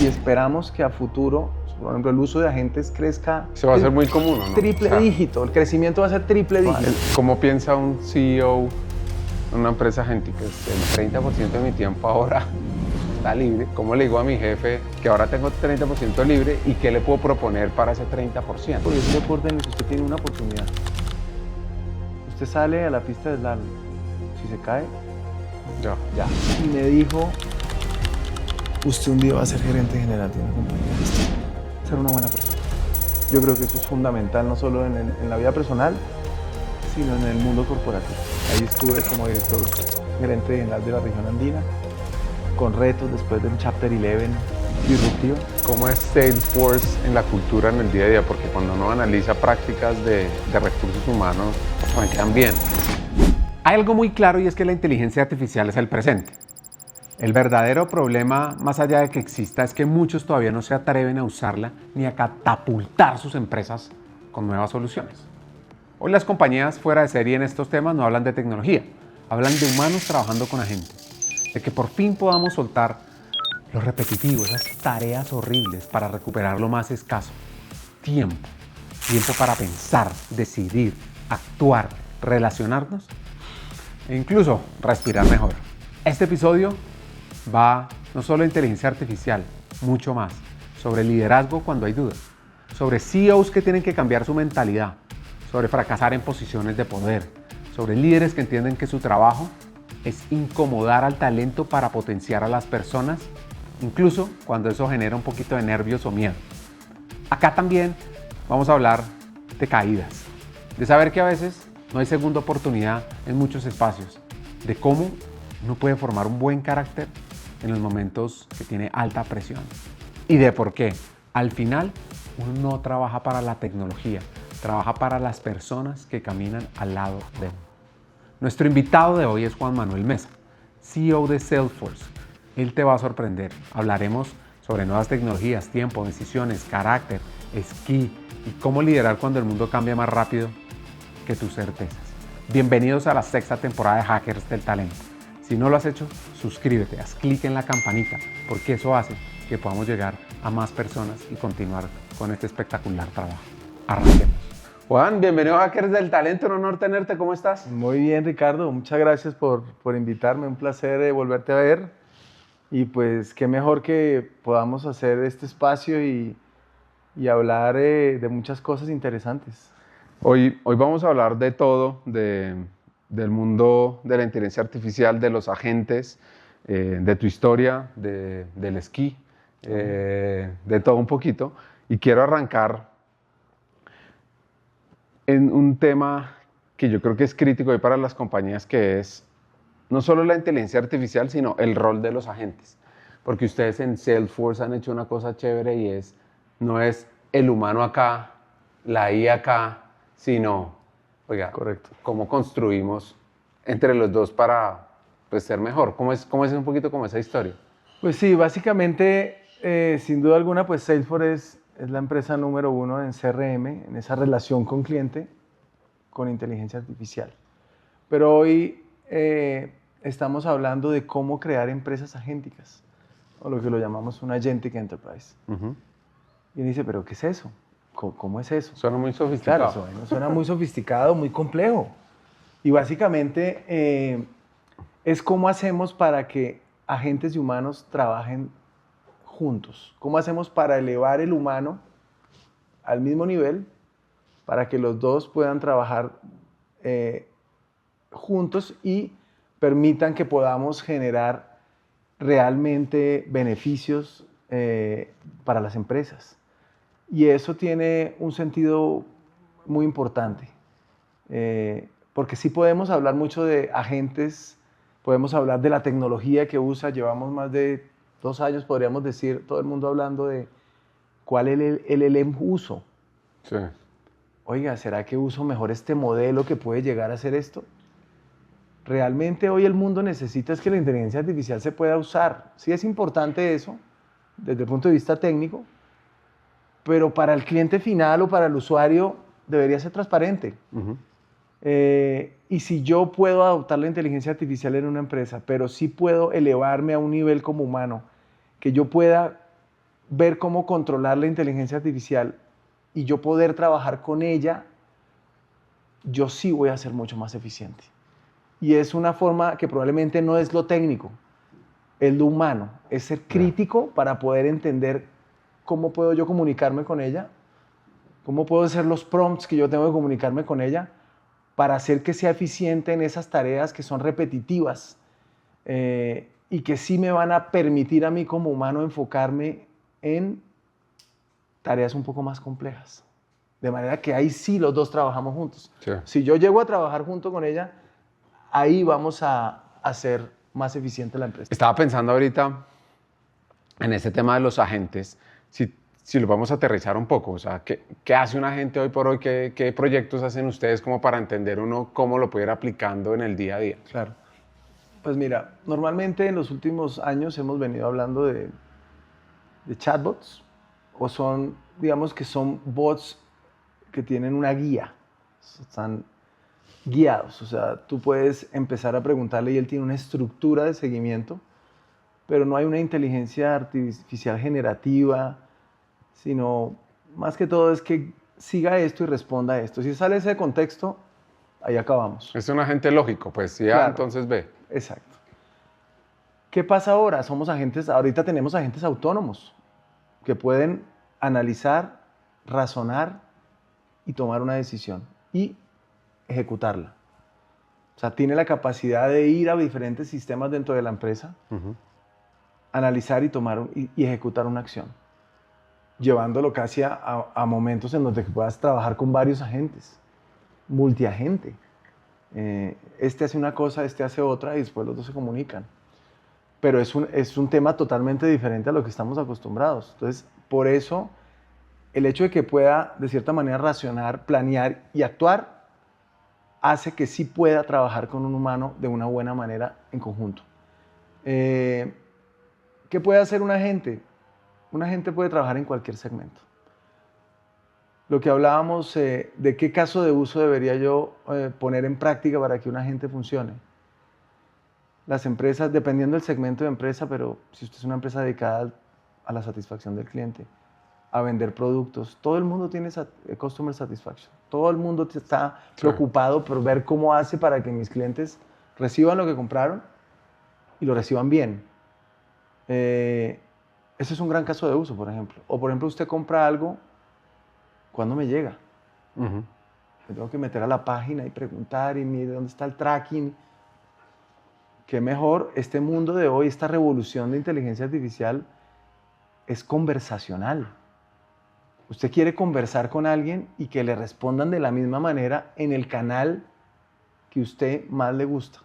y esperamos que a futuro, por ejemplo, el uso de agentes crezca. Se va a hacer muy común, ¿no? Triple dígito, el crecimiento va a ser triple dígito. ¿Cómo piensa un CEO en una empresa agéntica? El 30% de mi tiempo ahora está libre. ¿Cómo le digo a mi jefe que ahora tengo 30% libre y qué le puedo proponer para ese 30%? Porque es un deporte en el que usted tiene una oportunidad. Usted sale a la pista de slalom. Si se cae, Ya. Y me dijo, usted un día va a ser gerente general de una compañía. Ser una buena persona. Yo creo que eso es fundamental, no solo en la vida personal, sino en el mundo corporativo. Ahí estuve como director gerente general de la región andina, con retos después del Chapter 11 disruptivo. ¿Cómo es Salesforce en la cultura en el día a día? Porque cuando uno analiza prácticas de recursos humanos, me quedan bien. Hay algo muy claro y es que la inteligencia artificial es el presente. El verdadero problema, más allá de que exista, es que muchos todavía no se atreven a usarla ni a catapultar sus empresas con nuevas soluciones. Hoy las compañías fuera de serie en estos temas no hablan de tecnología, hablan de humanos trabajando con agentes, de que por fin podamos soltar lo repetitivo, esas tareas horribles para recuperar lo más escaso, tiempo para pensar, decidir, actuar, relacionarnos e incluso respirar mejor. Este episodio va no solo de inteligencia artificial, mucho más, sobre liderazgo cuando hay dudas, sobre CEOs que tienen que cambiar su mentalidad, sobre fracasar en posiciones de poder, sobre líderes que entienden que su trabajo es incomodar al talento para potenciar a las personas, incluso cuando eso genera un poquito de nervios o miedo. Acá también vamos a hablar de caídas, de saber que a veces no hay segunda oportunidad en muchos espacios, de cómo uno puede formar un buen carácter en los momentos que tiene alta presión y de por qué al final uno no trabaja para la tecnología, trabaja para las personas que caminan al lado de uno. Nuestro invitado de hoy es Juan Manuel Mesa, CEO de Salesforce. Él te va a sorprender. Hablaremos sobre nuevas tecnologías, tiempo, decisiones, carácter, esquí y cómo liderar cuando el mundo cambia más rápido que tus certezas. Bienvenidos a la 6ª temporada de Hackers del Talento. Si no lo has hecho, suscríbete, haz clic en la campanita, porque eso hace que podamos llegar a más personas y continuar con este espectacular trabajo. Arranquemos. Juan, bienvenido a Hackers del Talento, un honor tenerte, ¿cómo estás? Muy bien, Ricardo, muchas gracias por invitarme, un placer volverte a ver. Y pues qué mejor que podamos hacer este espacio y hablar de muchas cosas interesantes. Hoy vamos a hablar de todo, del mundo de la inteligencia artificial, de los agentes, de tu historia, del esquí, de todo un poquito. Y quiero arrancar en un tema que yo creo que es crítico hoy para las compañías, que es no solo la inteligencia artificial, sino el rol de los agentes. Porque ustedes en Salesforce han hecho una cosa chévere y no es el humano acá, la IA acá, sino, oiga, Correcto. cómo construimos entre los dos para ser mejor. ¿Cómo es un poquito como esa historia? Pues sí, básicamente, sin duda alguna, pues Salesforce es la empresa número 1 en CRM, en esa relación con cliente, con inteligencia artificial. Pero hoy estamos hablando de cómo crear empresas agénticas, o lo que lo llamamos una Agentic Enterprise. Y uno dice, ¿pero qué es eso? ¿Cómo es eso? Suena muy sofisticado. Claro, suena muy sofisticado, muy complejo. Y básicamente es cómo hacemos para que agentes y humanos trabajen juntos. ¿Cómo hacemos para elevar el humano al mismo nivel para que los dos puedan trabajar juntos y permitan que podamos generar realmente beneficios para las empresas? Y eso tiene un sentido muy importante, porque sí podemos hablar mucho de agentes, podemos hablar de la tecnología que usa, llevamos más de 2 años, podríamos decir, todo el mundo hablando de cuál es el LLM uso. Sí. Oiga, ¿será que uso mejor este modelo que puede llegar a hacer esto? Realmente hoy el mundo necesita es que la inteligencia artificial se pueda usar. Sí es importante eso, desde el punto de vista técnico, pero para el cliente final o para el usuario debería ser transparente. Y si yo puedo adoptar la inteligencia artificial en una empresa, pero sí puedo elevarme a un nivel como humano, que yo pueda ver cómo controlar la inteligencia artificial y yo poder trabajar con ella, yo sí voy a ser mucho más eficiente. Y es una forma que probablemente no es lo técnico, es lo humano, es ser crítico para poder entender cómo puedo yo comunicarme con ella, cómo puedo hacer los prompts que yo tengo que comunicarme con ella para hacer que sea eficiente en esas tareas que son repetitivas y que sí me van a permitir a mí como humano enfocarme en tareas un poco más complejas. De manera que ahí sí los dos trabajamos juntos. Sí. Si yo llego a trabajar junto con ella, ahí vamos a hacer más eficiente la empresa. Estaba pensando ahorita en este tema de los agentes, si lo vamos a aterrizar un poco, o sea, ¿qué hace un agente hoy por hoy? ¿Qué proyectos hacen ustedes como para entender uno cómo lo puede ir aplicando en el día a día? Claro. Pues mira, normalmente en los últimos años hemos venido hablando de chatbots, o son, digamos que son bots que tienen una guía, están guiados, o sea, tú puedes empezar a preguntarle y él tiene una estructura de seguimiento, pero no hay una inteligencia artificial generativa, sino más que todo es que siga esto y responda a esto. Si sale ese contexto, ahí acabamos. Es un agente lógico, pues ya Claro. entonces ve. Exacto. ¿Qué pasa ahora? Ahorita tenemos agentes autónomos que pueden analizar, razonar y tomar una decisión y ejecutarla. O sea, tiene la capacidad de ir a diferentes sistemas dentro de la empresa, analizar y tomar y ejecutar una acción, llevándolo casi a momentos en donde puedas trabajar con varios agentes, multiagente. Este hace una cosa, este hace otra y después los dos se comunican. Pero es un tema totalmente diferente a lo que estamos acostumbrados. Entonces, por eso, el hecho de que pueda, de cierta manera, racionar, planear y actuar, hace que sí pueda trabajar con un humano de una buena manera en conjunto. ¿Qué puede hacer un agente? Un agente puede trabajar en cualquier segmento. Lo que hablábamos de qué caso de uso debería yo poner en práctica para que un agente funcione. Las empresas, dependiendo del segmento de empresa, pero si usted es una empresa dedicada a la satisfacción del cliente, a vender productos, todo el mundo tiene customer satisfaction. Todo el mundo está preocupado por ver cómo hace para que mis clientes reciban lo que compraron y lo reciban bien. Ese es un gran caso de uso, por ejemplo. O, por ejemplo, usted compra algo, ¿cuándo me llega? Me tengo que meter a la página y preguntar y mire dónde está el tracking. Qué mejor, este mundo de hoy, esta revolución de inteligencia artificial es conversacional. Usted quiere conversar con alguien y que le respondan de la misma manera en el canal que usted más le gusta.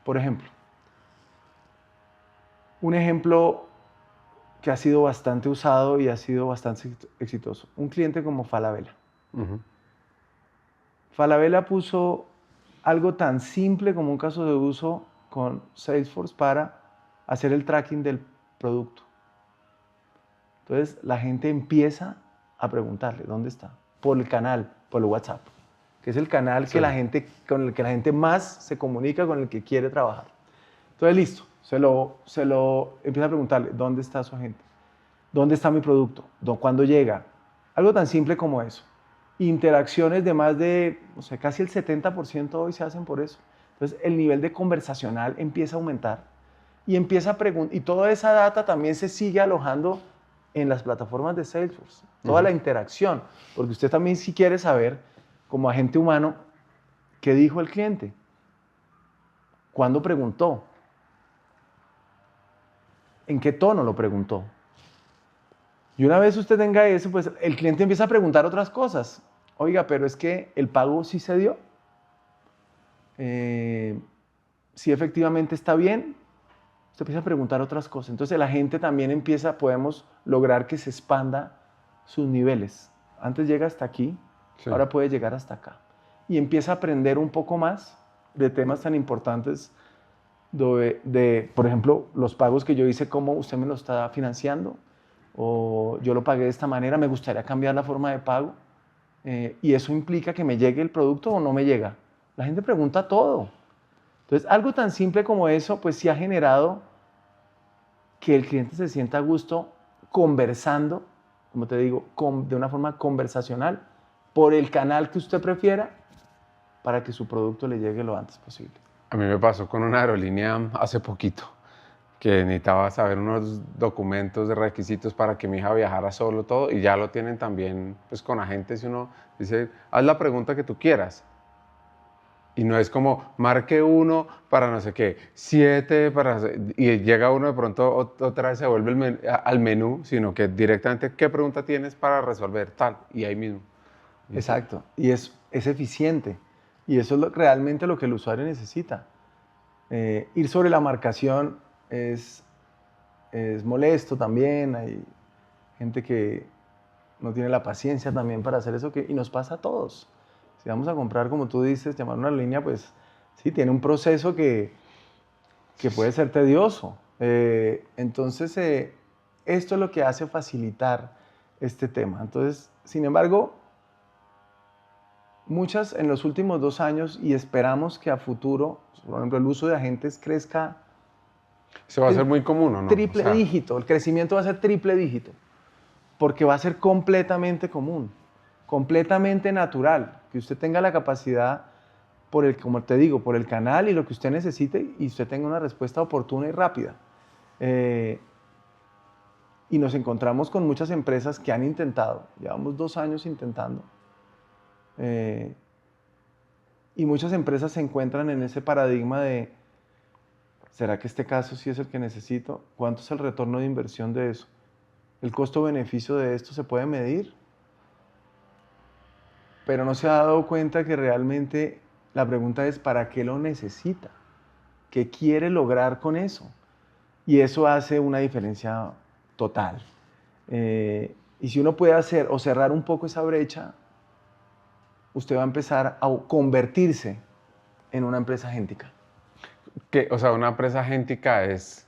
Por ejemplo, un ejemplo que ha sido bastante usado y ha sido bastante exitoso. Un cliente como Falabella. Falabella puso algo tan simple como un caso de uso con Salesforce para hacer el tracking del producto. Entonces la gente empieza a preguntarle dónde está, por el canal, por el WhatsApp, que es el canal con el que la gente más se comunica, con el que quiere trabajar. Entonces listo, se lo empieza a preguntarle dónde está su agente, dónde está mi producto, cuándo llega, algo tan simple como eso. Interacciones de más de, casi el 70% hoy se hacen por eso. Entonces, el nivel de conversacional empieza a aumentar y empieza a preguntar, y toda esa data también se sigue alojando en las plataformas de Salesforce, toda la interacción, porque usted también si quiere saber, como agente humano, qué dijo el cliente, cuándo preguntó, en qué tono lo preguntó. Y una vez usted tenga eso, pues el cliente empieza a preguntar otras cosas. Oiga, pero es que el pago sí se dio. Si efectivamente está bien, usted empieza a preguntar otras cosas. Entonces la gente también podemos lograr que se expanda sus niveles. Antes llega hasta aquí, ahora puede llegar hasta acá. Y empieza a aprender un poco más de temas tan importantes por ejemplo, los pagos que yo hice, cómo usted me lo está financiando, o yo lo pagué de esta manera, me gustaría cambiar la forma de pago, y eso implica que me llegue el producto o no me llega. La gente pregunta todo. Entonces, algo tan simple como eso, pues sí ha generado que el cliente se sienta a gusto conversando, como te digo, de una forma conversacional, por el canal que usted prefiera, para que su producto le llegue lo antes posible. A mí me pasó con una aerolínea hace poquito, que necesitaba saber unos documentos de requisitos para que mi hija viajara solo, todo, y ya lo tienen también pues, con agentes y uno dice, haz la pregunta que tú quieras. Y no es como, marque 1 para no sé qué, 7 para... Y llega uno de pronto, otra vez se vuelve al menú, sino que directamente, ¿qué pregunta tienes para resolver tal? Y ahí mismo. Exacto, y es eficiente. Y eso es realmente lo que el usuario necesita. Ir sobre la marcación es molesto también. Hay gente que no tiene la paciencia también para hacer eso, y nos pasa a todos. Si vamos a comprar, como tú dices, llamar una línea, pues sí, tiene un proceso que puede ser tedioso. Entonces, esto es lo que hace facilitar este tema. Entonces, sin embargo, muchas en los últimos 2 años, y esperamos que a futuro, por ejemplo, el uso de agentes crezca. Se va a hacer muy común, ¿o no? Triple dígito, el crecimiento va a ser triple dígito, porque va a ser completamente común, completamente natural, que usted tenga la capacidad, como te digo, por el canal y lo que usted necesite, y usted tenga una respuesta oportuna y rápida. Y nos encontramos con muchas empresas que han intentado, llevamos 2 años intentando, y muchas empresas se encuentran en ese paradigma de, ¿será que este caso sí es el que necesito? ¿Cuánto es el retorno de inversión de eso? ¿El costo-beneficio de esto se puede medir? Pero no se ha dado cuenta que realmente la pregunta es, ¿para qué lo necesita? ¿Qué quiere lograr con eso? Y eso hace una diferencia total. Y si uno puede hacer o cerrar un poco esa brecha, usted va a empezar a convertirse en una empresa agéntica. O sea, una empresa agéntica es...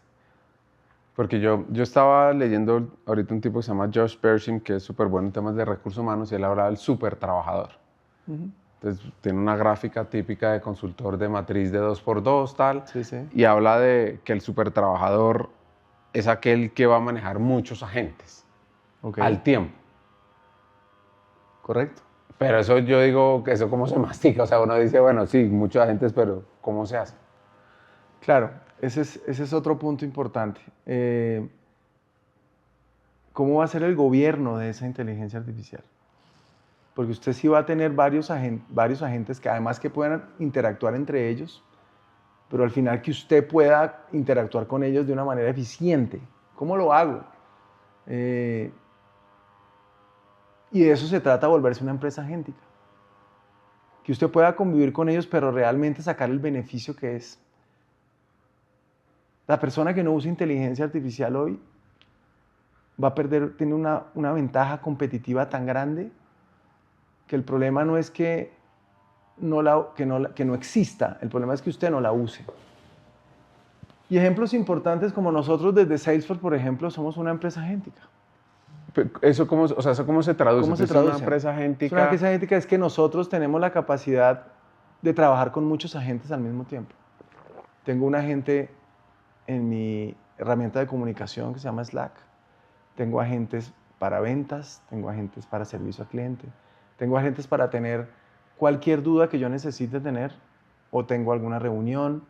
Porque yo estaba leyendo ahorita un tipo que se llama Josh Pershing, que es súper bueno en temas de recursos humanos, y él hablaba del súper trabajador. Entonces, tiene una gráfica típica de consultor de matriz de 2x2, tal, Sí, sí. y habla de que el súper trabajador es aquel que va a manejar muchos agentes al tiempo. Correcto. Pero eso yo digo, que eso cómo se mastica, o sea, uno dice, bueno, sí, muchos agentes, pero ¿cómo se hace? Claro, ese es otro punto importante. ¿Cómo va a ser el gobierno de esa inteligencia artificial? Porque usted sí va a tener varios agentes que además que puedan interactuar entre ellos, pero al final que usted pueda interactuar con ellos de una manera eficiente. ¿Cómo lo hago? Y de eso se trata, volverse una empresa agéntica. Que usted pueda convivir con ellos, pero realmente sacar el beneficio que es. La persona que no usa inteligencia artificial hoy va a perder, tiene una ventaja competitiva tan grande que el problema no es que no exista, el problema es que usted no la use. Y ejemplos importantes como nosotros desde Salesforce, por ejemplo, somos una empresa agéntica. ¿Eso cómo se traduce? ¿Cómo se traduce? Una empresa agéntica. Una empresa agéntica es que nosotros tenemos la capacidad de trabajar con muchos agentes al mismo tiempo. Tengo un agente en mi herramienta de comunicación que se llama Slack. Tengo agentes para ventas, tengo agentes para servicio al cliente, tengo agentes para tener cualquier duda que yo necesite tener o tengo alguna reunión.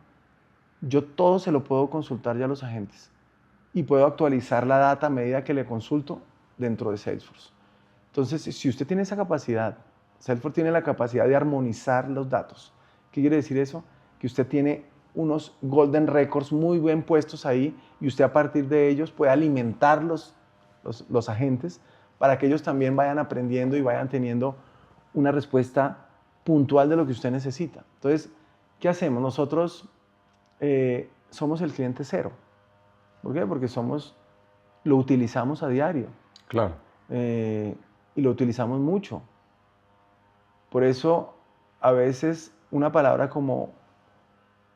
Yo todo se lo puedo consultar ya a los agentes y puedo actualizar la data a medida que le consulto dentro de Salesforce. Entonces, si usted tiene esa capacidad, Salesforce tiene la capacidad de armonizar los datos. ¿Qué quiere decir eso? Que usted tiene unos golden records muy bien puestos ahí y usted a partir de ellos puede alimentar los agentes para que ellos también vayan aprendiendo y vayan teniendo una respuesta puntual de lo que usted necesita. Entonces, ¿qué hacemos? Nosotros somos el cliente cero. ¿Por qué? Porque lo utilizamos a diario. Claro. Y lo utilizamos mucho. Por eso, a veces, una palabra como,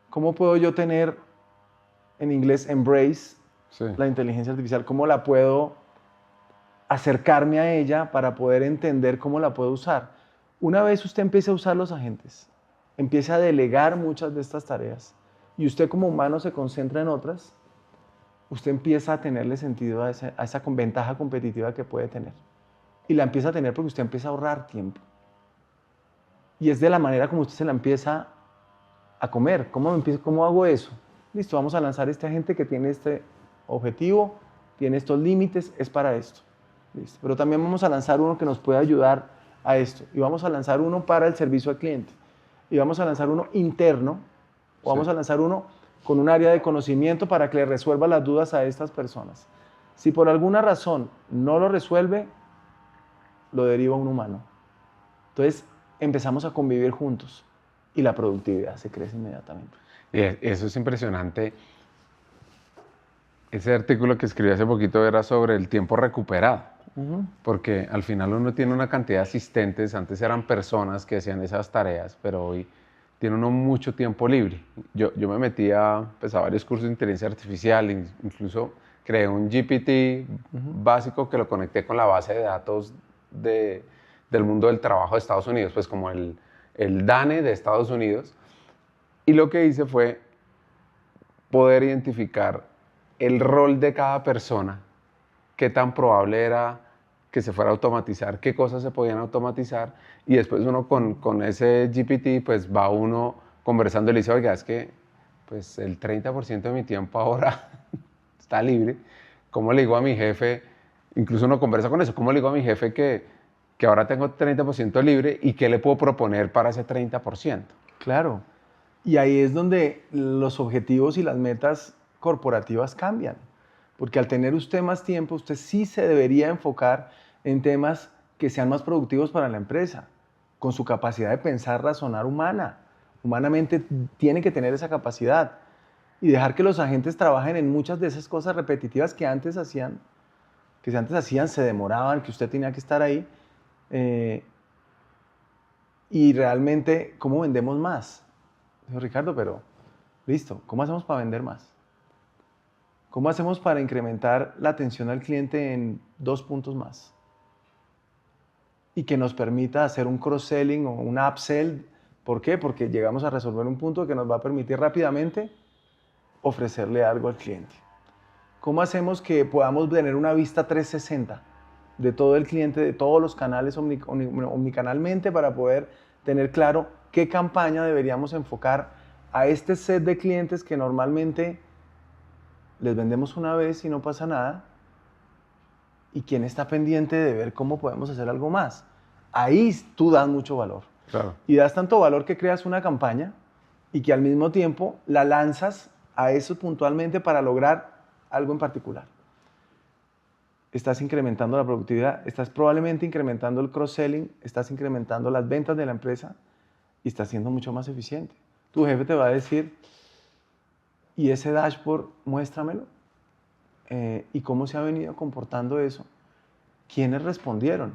¿cómo puedo yo tener, en inglés, embrace la inteligencia artificial? ¿Cómo la puedo acercarme a ella para poder entender cómo la puedo usar? Una vez usted empiece a usar los agentes, empiece a delegar muchas de estas tareas, y usted como humano se concentra en otras, usted empieza a tenerle sentido a esa ventaja competitiva que puede tener. Y la empieza a tener porque usted empieza a ahorrar tiempo. Y es de la manera como usted se la empieza a comer. ¿Cómo hago eso? Listo, vamos a lanzar este agente que tiene este objetivo, tiene estos límites, es para esto. Listo. Pero también vamos a lanzar uno que nos pueda ayudar a esto. Y vamos a lanzar uno para el servicio al cliente. Y vamos a lanzar uno interno, o vamos a lanzar uno con un área de conocimiento para que le resuelva las dudas a estas personas. Si por alguna razón no lo resuelve, lo deriva un humano. Entonces empezamos a convivir juntos y la productividad se crece inmediatamente. Y eso es impresionante. Ese artículo que escribí hace poquito era sobre el tiempo recuperado, porque al final uno tiene una cantidad de asistentes, antes eran personas que hacían esas tareas, pero hoy tiene uno mucho tiempo libre. Yo me metí a varios cursos de inteligencia artificial, incluso creé un GPT básico que lo conecté con la base de datos del mundo del trabajo de Estados Unidos, pues como el DANE de Estados Unidos. Y lo que hice fue poder identificar el rol de cada persona, qué tan probable era que se fuera a automatizar, qué cosas se podían automatizar, y después uno con ese GPT pues va uno conversando y le dice, oiga, es que pues el 30% de mi tiempo ahora está libre. ¿Cómo le digo a mi jefe? Incluso uno conversa con eso, ¿cómo le digo a mi jefe que ahora tengo 30% libre y qué le puedo proponer para ese 30%? Claro, y ahí es donde los objetivos y las metas corporativas cambian, porque al tener usted más tiempo, usted sí se debería enfocar en temas que sean más productivos para la empresa, con su capacidad de pensar, razonar humana. Humanamente tiene que tener esa capacidad y dejar que los agentes trabajen en muchas de esas cosas repetitivas que antes hacían, se demoraban, que usted tenía que estar ahí. Y realmente, ¿cómo vendemos más? Dijo Ricardo, pero listo, ¿cómo hacemos para vender más? ¿Cómo hacemos para incrementar la atención al cliente en 2 puntos más? Y que nos permita hacer un cross-selling o un upsell. ¿Por qué? Porque llegamos a resolver un punto que nos va a permitir rápidamente ofrecerle algo al cliente. ¿Cómo hacemos que podamos tener una vista 360 de todo el cliente, de todos los canales omnicanalmente para poder tener claro qué campaña deberíamos enfocar a este set de clientes que normalmente les vendemos una vez y no pasa nada? ¿Y quién está pendiente de ver cómo podemos hacer algo más? Ahí tú das mucho valor. Claro. Y das tanto valor que creas una campaña y que al mismo tiempo la lanzas a eso puntualmente para lograr algo en particular. Estás incrementando la productividad, estás probablemente incrementando el cross-selling, estás incrementando las ventas de la empresa y estás siendo mucho más eficiente. Tu jefe te va a decir, ¿y ese dashboard muéstramelo? ¿Y cómo se ha venido comportando eso? ¿Quiénes respondieron?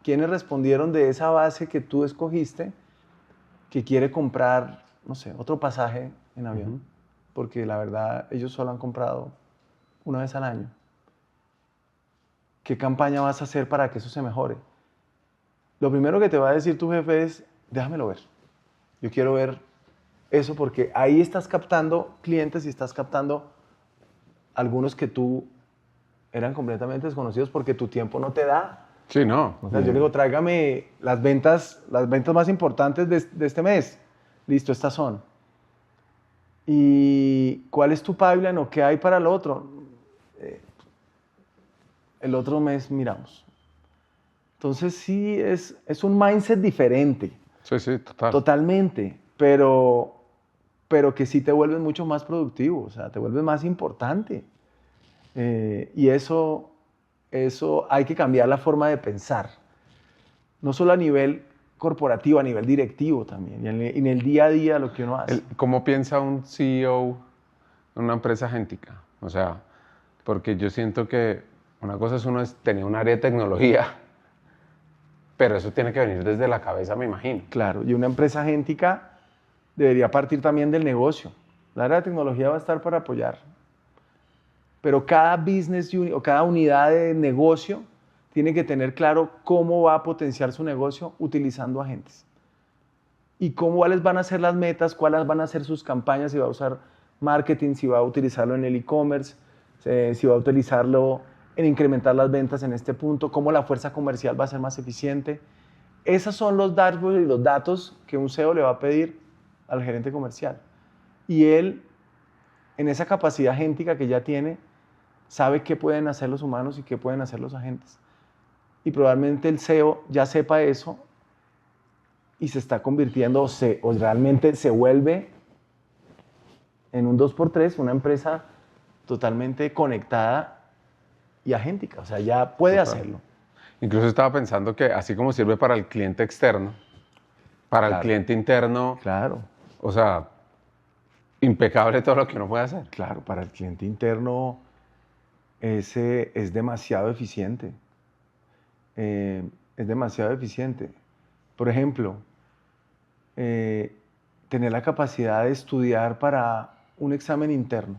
¿Quiénes respondieron de esa base que tú escogiste que quiere comprar, no sé, otro pasaje en avión? Porque la verdad, ellos solo han comprado una vez al año. ¿Qué campaña vas a hacer para que eso se mejore? Lo primero que te va a decir tu jefe es, déjamelo ver. Yo quiero ver eso porque ahí estás captando clientes y estás captando algunos que tú eran completamente desconocidos porque tu tiempo no te da. Sí, no. O sea, yo le digo, tráigame las ventas más importantes de este mes. Listo, estas son. ¿Y cuál es tu pipeline o qué hay para el otro? El otro mes miramos. Entonces sí, es un mindset diferente. Sí, sí, total. Totalmente, pero que sí te vuelves mucho más productivo, o sea, te vuelves más importante. Y eso hay que cambiar la forma de pensar. No solo a nivel corporativo, a nivel directivo también, y en el día a día lo que uno hace. ¿Cómo piensa un CEO de una empresa agéntica? O sea, porque yo siento que una cosa es uno tener un área de tecnología, pero eso tiene que venir desde la cabeza, me imagino. Claro, y una empresa agéntica debería partir también del negocio. La área de tecnología va a estar para apoyar. Pero cada business unit o cada unidad de negocio tiene que tener claro cómo va a potenciar su negocio utilizando agentes. Y cuáles van a ser las metas, cuáles van a ser sus campañas, si va a usar marketing, si va a utilizarlo en el e-commerce, si va a utilizarlo en incrementar las ventas en este punto, cómo la fuerza comercial va a ser más eficiente. Esos son los dashboards y los datos que un CEO le va a pedir al gerente comercial. Y él, en esa capacidad agéntica que ya tiene, sabe qué pueden hacer los humanos y qué pueden hacer los agentes. Y probablemente el CEO ya sepa eso y se está convirtiendo o realmente se vuelve en un 2x3 una empresa totalmente conectada y agéntica. O sea, ya puede hacerlo. Incluso estaba pensando que así como sirve para el cliente externo, para el cliente interno, Claro. o sea, impecable todo lo que uno puede hacer. Claro, para el cliente interno ese es demasiado eficiente. Es demasiado eficiente. Por ejemplo, tener la capacidad de estudiar para un examen interno,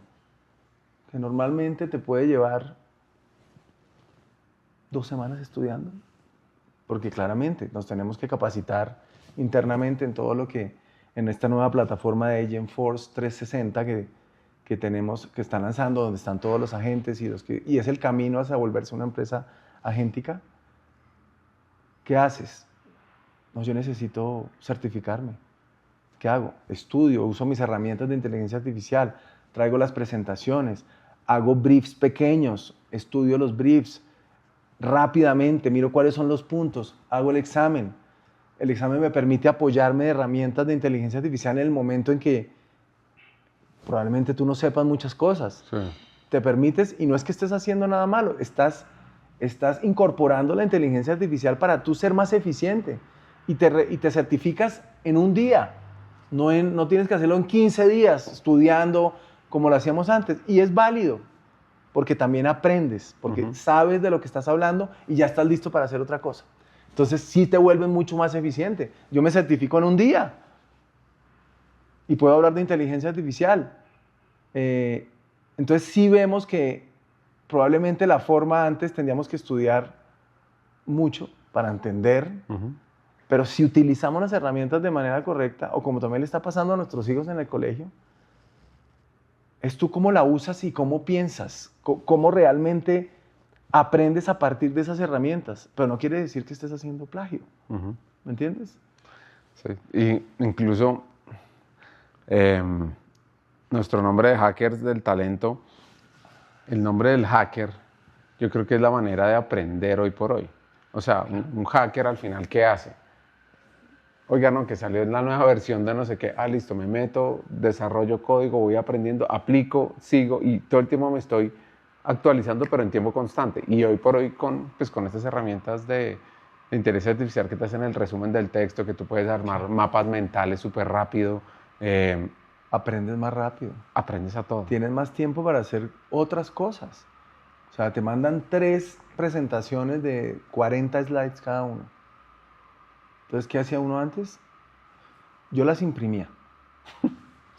que normalmente te puede llevar 2 semanas estudiando, porque claramente nos tenemos que capacitar internamente en todo lo que, en esta nueva plataforma de Agentforce 360 que tenemos, que están lanzando, donde están todos los agentes y es el camino hacia volverse una empresa agéntica. ¿Qué haces? No, yo necesito certificarme. ¿Qué hago? Estudio, uso mis herramientas de inteligencia artificial, traigo las presentaciones, hago briefs pequeños, estudio los briefs rápidamente, miro cuáles son los puntos, hago el examen. El examen me permite apoyarme de herramientas de inteligencia artificial en el momento en que probablemente tú no sepas muchas cosas. Sí. Te permites, y no es que estés haciendo nada malo, estás incorporando la inteligencia artificial para tú ser más eficiente y te certificas en un día. No tienes que hacerlo en 15 días estudiando como lo hacíamos antes. Y es válido, porque también aprendes, porque sabes de lo que estás hablando y ya estás listo para hacer otra cosa. Entonces sí te vuelves mucho más eficiente. Yo me certifico en un día y puedo hablar de inteligencia artificial. Entonces sí vemos que probablemente la forma antes tendríamos que estudiar mucho para entender, pero si utilizamos las herramientas de manera correcta, o como también le está pasando a nuestros hijos en el colegio, es tú cómo la usas y cómo piensas, cómo realmente aprendes a partir de esas herramientas, pero no quiere decir que estés haciendo plagio. ¿Me entiendes? Sí. Y incluso nuestro nombre de Hackers del Talento, el nombre del hacker, yo creo que es la manera de aprender hoy por hoy. O sea, un hacker al final, ¿qué hace? Oiga, no, que salió en la nueva versión de no sé qué. Ah, listo, me meto, desarrollo código, voy aprendiendo, aplico, sigo y todo el tiempo me estoy actualizando, pero en tiempo constante. Y hoy por hoy con estas herramientas de inteligencia artificial que te hacen el resumen del texto, que tú puedes armar mapas mentales súper rápido. Aprendes más rápido. Aprendes a todo. Tienes más tiempo para hacer otras cosas. O sea, te mandan 3 presentaciones de 40 slides cada uno. Entonces, ¿qué hacía uno antes? Yo las imprimía.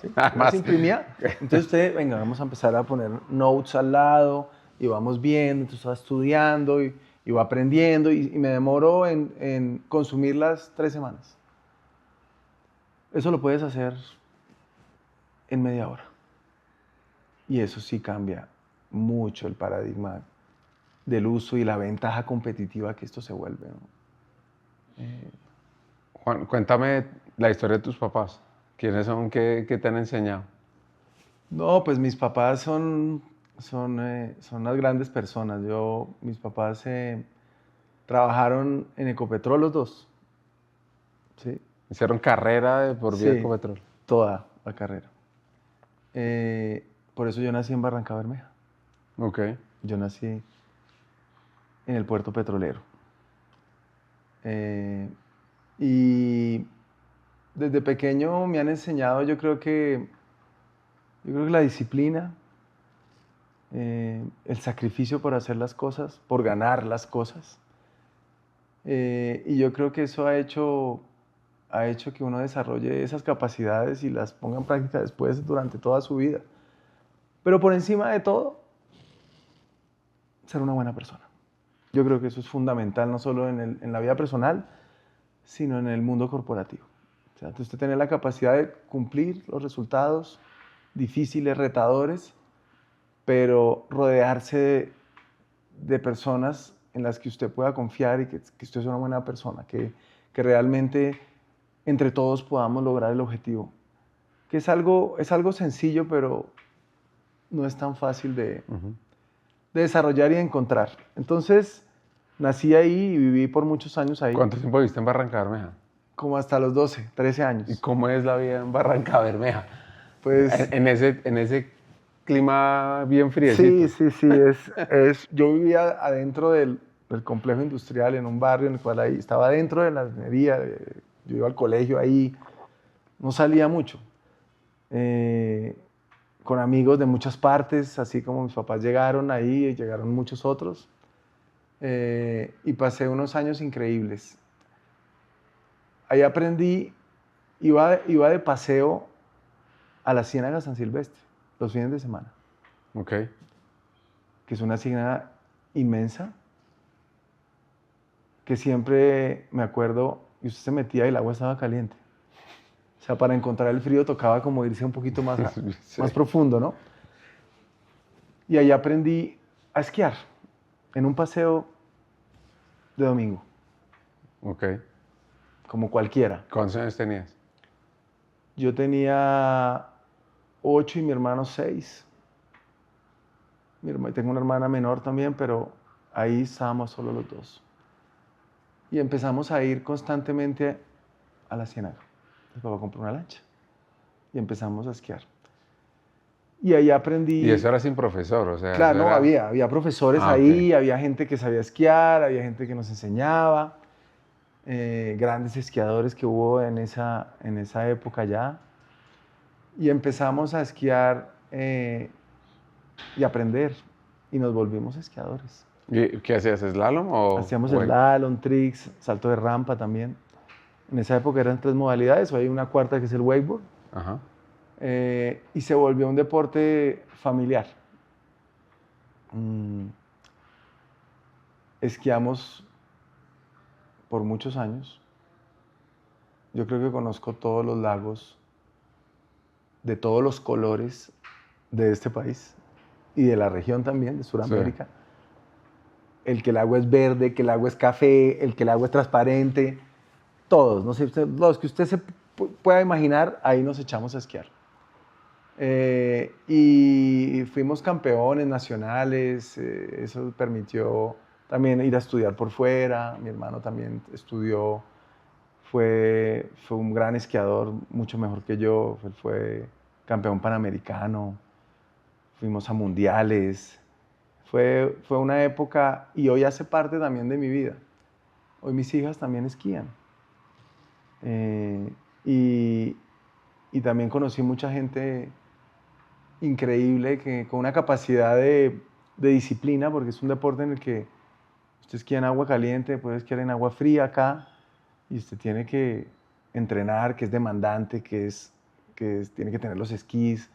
¿Sí? Las imprimía. Entonces usted, venga, vamos a empezar a poner notes al lado y vamos viendo, entonces va estudiando y va aprendiendo y me demoro en consumir las 3 semanas. Eso lo puedes hacer en media hora. Y eso sí cambia mucho el paradigma del uso y la ventaja competitiva que esto se vuelve, ¿no? Juan, cuéntame la historia de tus papás. ¿Quiénes son? ¿Qué te han enseñado? No, pues mis papás son unas grandes personas. Mis papás trabajaron en Ecopetrol los dos. ¿Sí? ¿Hicieron carrera de por vida de Ecopetrol? Toda la carrera. Por eso yo nací en Barranca Bermeja. Ok. Yo nací en el puerto petrolero. Y desde pequeño me han enseñado, yo creo que la disciplina, el sacrificio por hacer las cosas, por ganar las cosas. Y yo creo que eso ha hecho que uno desarrolle esas capacidades y las ponga en práctica después durante toda su vida. Pero por encima de todo, ser una buena persona. Yo creo que eso es fundamental, no solo en la vida personal, sino en el mundo corporativo. O sea, usted tiene la capacidad de cumplir los resultados difíciles, retadores, pero rodearse de personas en las que usted pueda confiar y que usted es una buena persona, que realmente entre todos podamos lograr el objetivo. Que es algo sencillo, pero no es tan fácil de desarrollar y de encontrar. Entonces, nací ahí y viví por muchos años ahí. ¿Cuánto tiempo viviste en Barranca Bermeja? Como hasta los 12, 13 años. ¿Y cómo es la vida en Barranca Bermeja? Pues, En ese clima bien friecito. sí. Yo vivía adentro del complejo industrial, en un barrio en el cual ahí estaba dentro de la minería. Yo iba al colegio ahí, no salía mucho. Con amigos de muchas partes, así como mis papás llegaron ahí, llegaron muchos otros. Y pasé unos años increíbles. Ahí aprendí, iba de paseo a la Ciénaga San Silvestre, los fines de semana. Ok. Que es una ciénaga inmensa, que siempre me acuerdo, y usted se metía y el agua estaba caliente. O sea, para encontrar el frío tocaba como irse un poquito más, Sí. más profundo, ¿no? Y ahí aprendí a esquiar, en un paseo de domingo, Ok. como cualquiera. ¿Cuántos años tenías? Yo tenía 8 y mi hermano 6. Tengo una hermana menor también, pero ahí estábamos solo los dos. Y empezamos a ir constantemente a la ciénaga. Mi papá compró una lancha y empezamos a esquiar. Y ahí aprendí... Y eso era sin profesor, o sea... Claro, eso no, era... había profesores Ah, ahí, ok. había gente que sabía esquiar, había gente que nos enseñaba, grandes esquiadores que hubo en esa época ya. Y empezamos a esquiar y aprender, y nos volvimos esquiadores. ¿Y qué hacías, slalom o...? Hacíamos o- slalom, tricks, salto de rampa también. En esa época eran 3 modalidades, hoy hay una cuarta que es el wakeboard. Ajá. Y se volvió un deporte familiar. Esquiamos por muchos años. Yo creo que conozco todos los lagos de todos los colores de este país y de la región también, de Sudamérica. Sí. El que el agua es verde, que el agua es café, el que el agua es transparente. Todos, no sé, los que usted se pueda imaginar, ahí nos echamos a esquiar. Y fuimos campeones nacionales, eso permitió también ir a estudiar por fuera. Mi hermano también estudió, fue un gran esquiador, mucho mejor que yo. Él fue campeón panamericano, fuimos a mundiales. Fue una época, y hoy hace parte también de mi vida. Hoy mis hijas también esquían. Y también conocí mucha gente increíble, con una capacidad de disciplina, porque es un deporte en el que usted esquía en agua caliente, puede esquiar en agua fría acá, y usted tiene que entrenar, que es demandante, tiene que tener los esquís,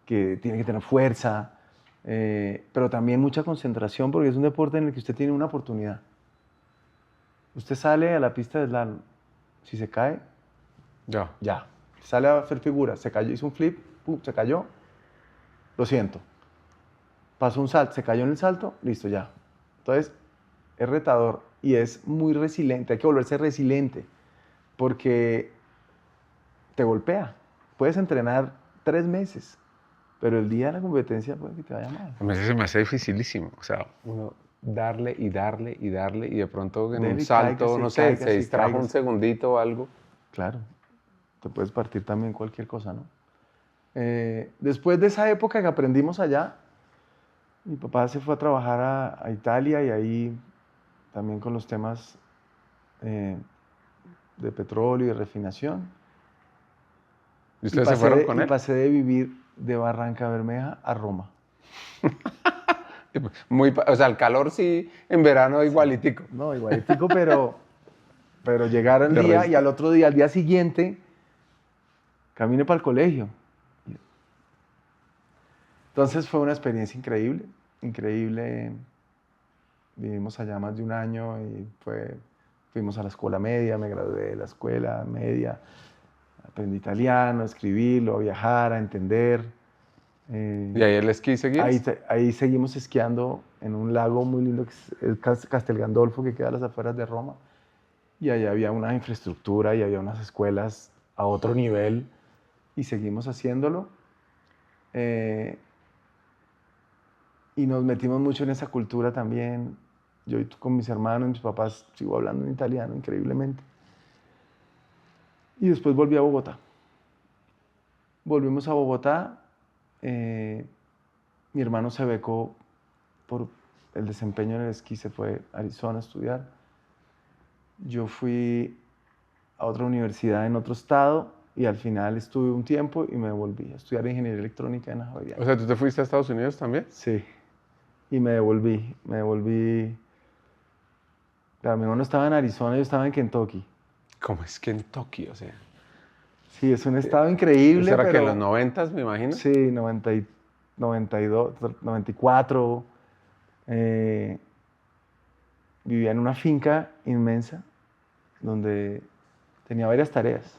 que tiene que tener fuerza, pero también mucha concentración, porque es un deporte en el que usted tiene una oportunidad. Usted sale a la pista de slalom, si se cae, ya. Sale a hacer figuras, se cayó, hizo un flip, ¡pum!, se cayó, lo siento. Pasó un salto, se cayó en el salto, listo, ya. Entonces, es retador y es muy resiliente, hay que volverse resiliente, porque te golpea. Puedes entrenar 3 meses, pero el día de la competencia puede que te vaya mal. A mí se me hace dificilísimo, o sea, uno darle y darle y darle y de pronto en Dele un y salto, cáigase, no sé, cáigase, se distrajo un cáigase. segundito o algo. Claro, te puedes partir también cualquier cosa, ¿no? Después de esa época que aprendimos allá, mi papá se fue a trabajar a Italia, y ahí también con los temas de petróleo y de refinación. ¿Y ustedes se fueron con Y él? pasé de vivir de Barranca Bermeja a Roma. O sea, el calor sí, en verano igualitico. No, igualitico, pero llegar el De día resto. y al otro día, al día siguiente, camine para el colegio. Entonces fue una experiencia increíble, increíble. Vivimos allá más de un año y fuimos a la escuela media, me gradué de la escuela media, aprendí italiano, a escribirlo, a viajar, a entender. ¿Y ahí el esquí seguía? Ahí seguimos esquiando en un lago muy lindo que es el Castel Gandolfo, que queda a las afueras de Roma. Y allá había una infraestructura y había unas escuelas a otro nivel y seguimos haciéndolo. Y nos metimos mucho en esa cultura también. Yo con mis hermanos, mis papás, sigo hablando en italiano increíblemente. Y después volví a Bogotá. Volvimos a Bogotá. Mi hermano se becó por el desempeño en el esquí, se fue a Arizona a estudiar. Yo fui a otra universidad en otro estado y al final estuve un tiempo y me volví a estudiar ingeniería electrónica en la Javeriana. O sea, ¿tú te fuiste a Estados Unidos también? Sí, y me devolví. Claro, mi hermano estaba en Arizona, yo estaba en Kentucky. ¿Cómo es que en Tokio? O sea, Sí, es un estado increíble, ¿eso era pero... que en los 90s, me imagino? Sí, 92, 94. Vivía en una finca inmensa donde tenía varias tareas.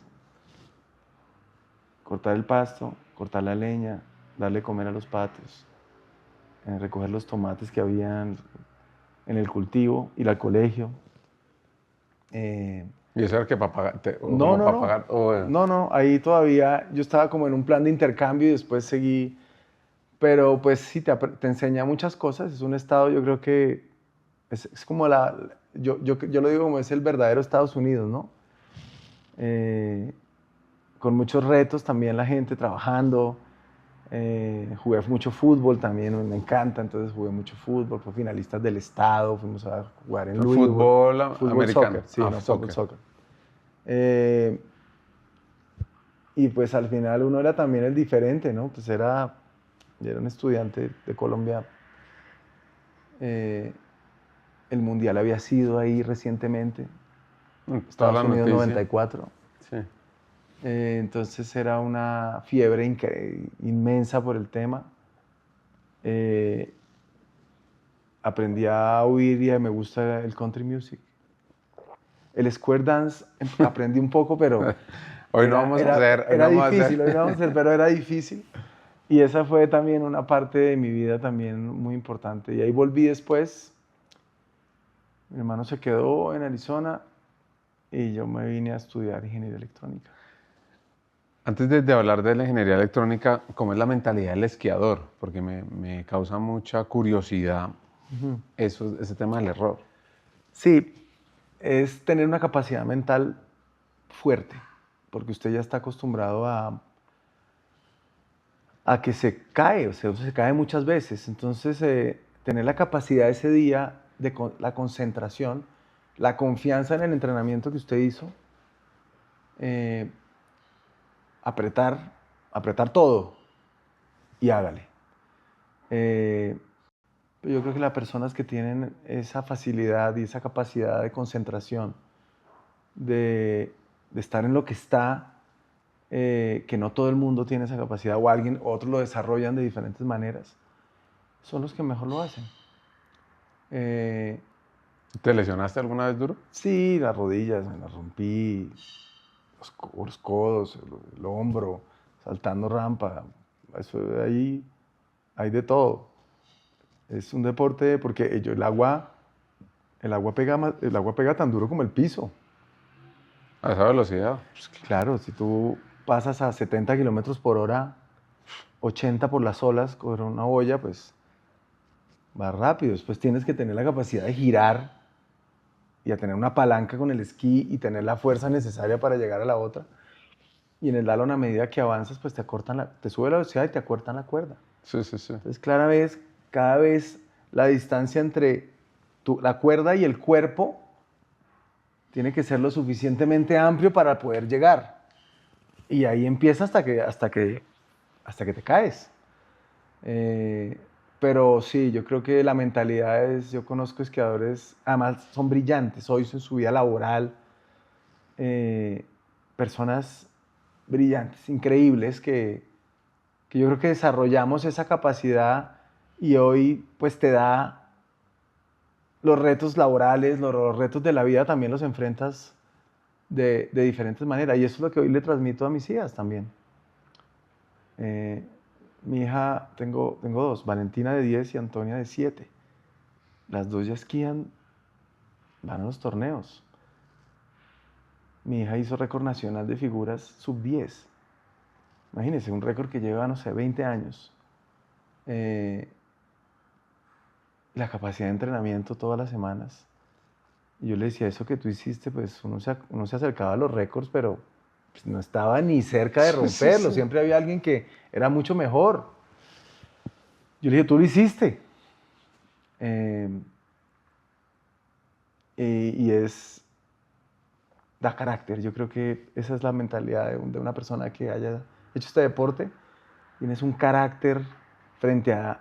Cortar el pasto, cortar la leña, darle comer a los patos, recoger los tomates que habían en el cultivo, ir al colegio. ¿Y eso era que para pagar? No. No, ahí todavía yo estaba como en un plan de intercambio y después seguí. Pero pues sí, te enseña muchas cosas. Es un estado, yo creo que es como yo lo digo como es el verdadero Estados Unidos, ¿no? Con muchos retos también la gente trabajando. Jugué mucho fútbol también, me encanta, entonces jugué mucho fútbol, fui finalistas del estado, fuimos a jugar en Louisville. ¿Fútbol americano? Soccer, sí, no, soccer. Y pues al final uno era también el diferente, ¿no? Pues yo era un estudiante de Colombia. El Mundial había sido ahí recientemente, Estados Unidos 94. Sí. Entonces era una fiebre inmensa por el tema. Aprendí a oír y me gusta el country music. El square dance aprendí un poco, pero hoy no vamos a hacer. Era difícil, hoy no vamos a hacer, pero era difícil. Y esa fue también una parte de mi vida también muy importante. Y ahí volví después. Mi hermano se quedó en Arizona y yo me vine a estudiar ingeniería electrónica. Antes de hablar de la ingeniería electrónica, ¿cómo es la mentalidad del esquiador? Porque me causa mucha curiosidad ese tema del error. Sí, es tener una capacidad mental fuerte, porque usted ya está acostumbrado a que se cae, o sea, se cae muchas veces. Entonces, tener la capacidad ese día de la concentración, la confianza en el entrenamiento que usted hizo, apretar todo y hágale. Yo creo que las personas que tienen esa facilidad y esa capacidad de concentración, de estar en lo que está, que no todo el mundo tiene esa capacidad, o otros lo desarrollan de diferentes maneras, son los que mejor lo hacen. ¿Te lesionaste alguna vez duro? Sí, las rodillas, me las rompí, los codos, el hombro, saltando rampa, eso de ahí hay de todo. Es un deporte porque el agua pega tan duro como el piso. A esa velocidad. Pues claro, si tú pasas a 70 kilómetros por hora, 80 por las olas con una boya, pues va rápido. Después tienes que tener la capacidad de girar y a tener una palanca con el esquí y tener la fuerza necesaria para llegar a la otra. Y en el slalom, a medida que avanzas, pues te sube la velocidad y te acortan la cuerda. Sí. Entonces, cada vez la distancia entre la cuerda y el cuerpo tiene que ser lo suficientemente amplio para poder llegar. Y ahí empieza hasta que te caes. Pero sí, yo creo que la mentalidad yo conozco esquiadores, además son brillantes, hoy en su vida laboral, personas brillantes, increíbles, que yo creo que desarrollamos esa capacidad y hoy pues te da los retos laborales, los retos de la vida también los enfrentas de diferentes maneras. Y eso es lo que hoy le transmito a mis hijas también. Mi hija, tengo dos, Valentina de 10 y Antonia de 7. Las dos ya esquían, van a los torneos. Mi hija hizo récord nacional de figuras sub-10. Imagínense, un récord que lleva, no sé, 20 años. La capacidad de entrenamiento todas las semanas. Y yo le decía, eso que tú hiciste, pues uno se acercaba a los récords, pero pues, no estaba ni cerca de romperlo. Sí. Siempre había alguien que era mucho mejor. Yo le dije, tú lo hiciste. Y da carácter. Yo creo que esa es la mentalidad de una persona que haya hecho este deporte. Tienes un carácter frente a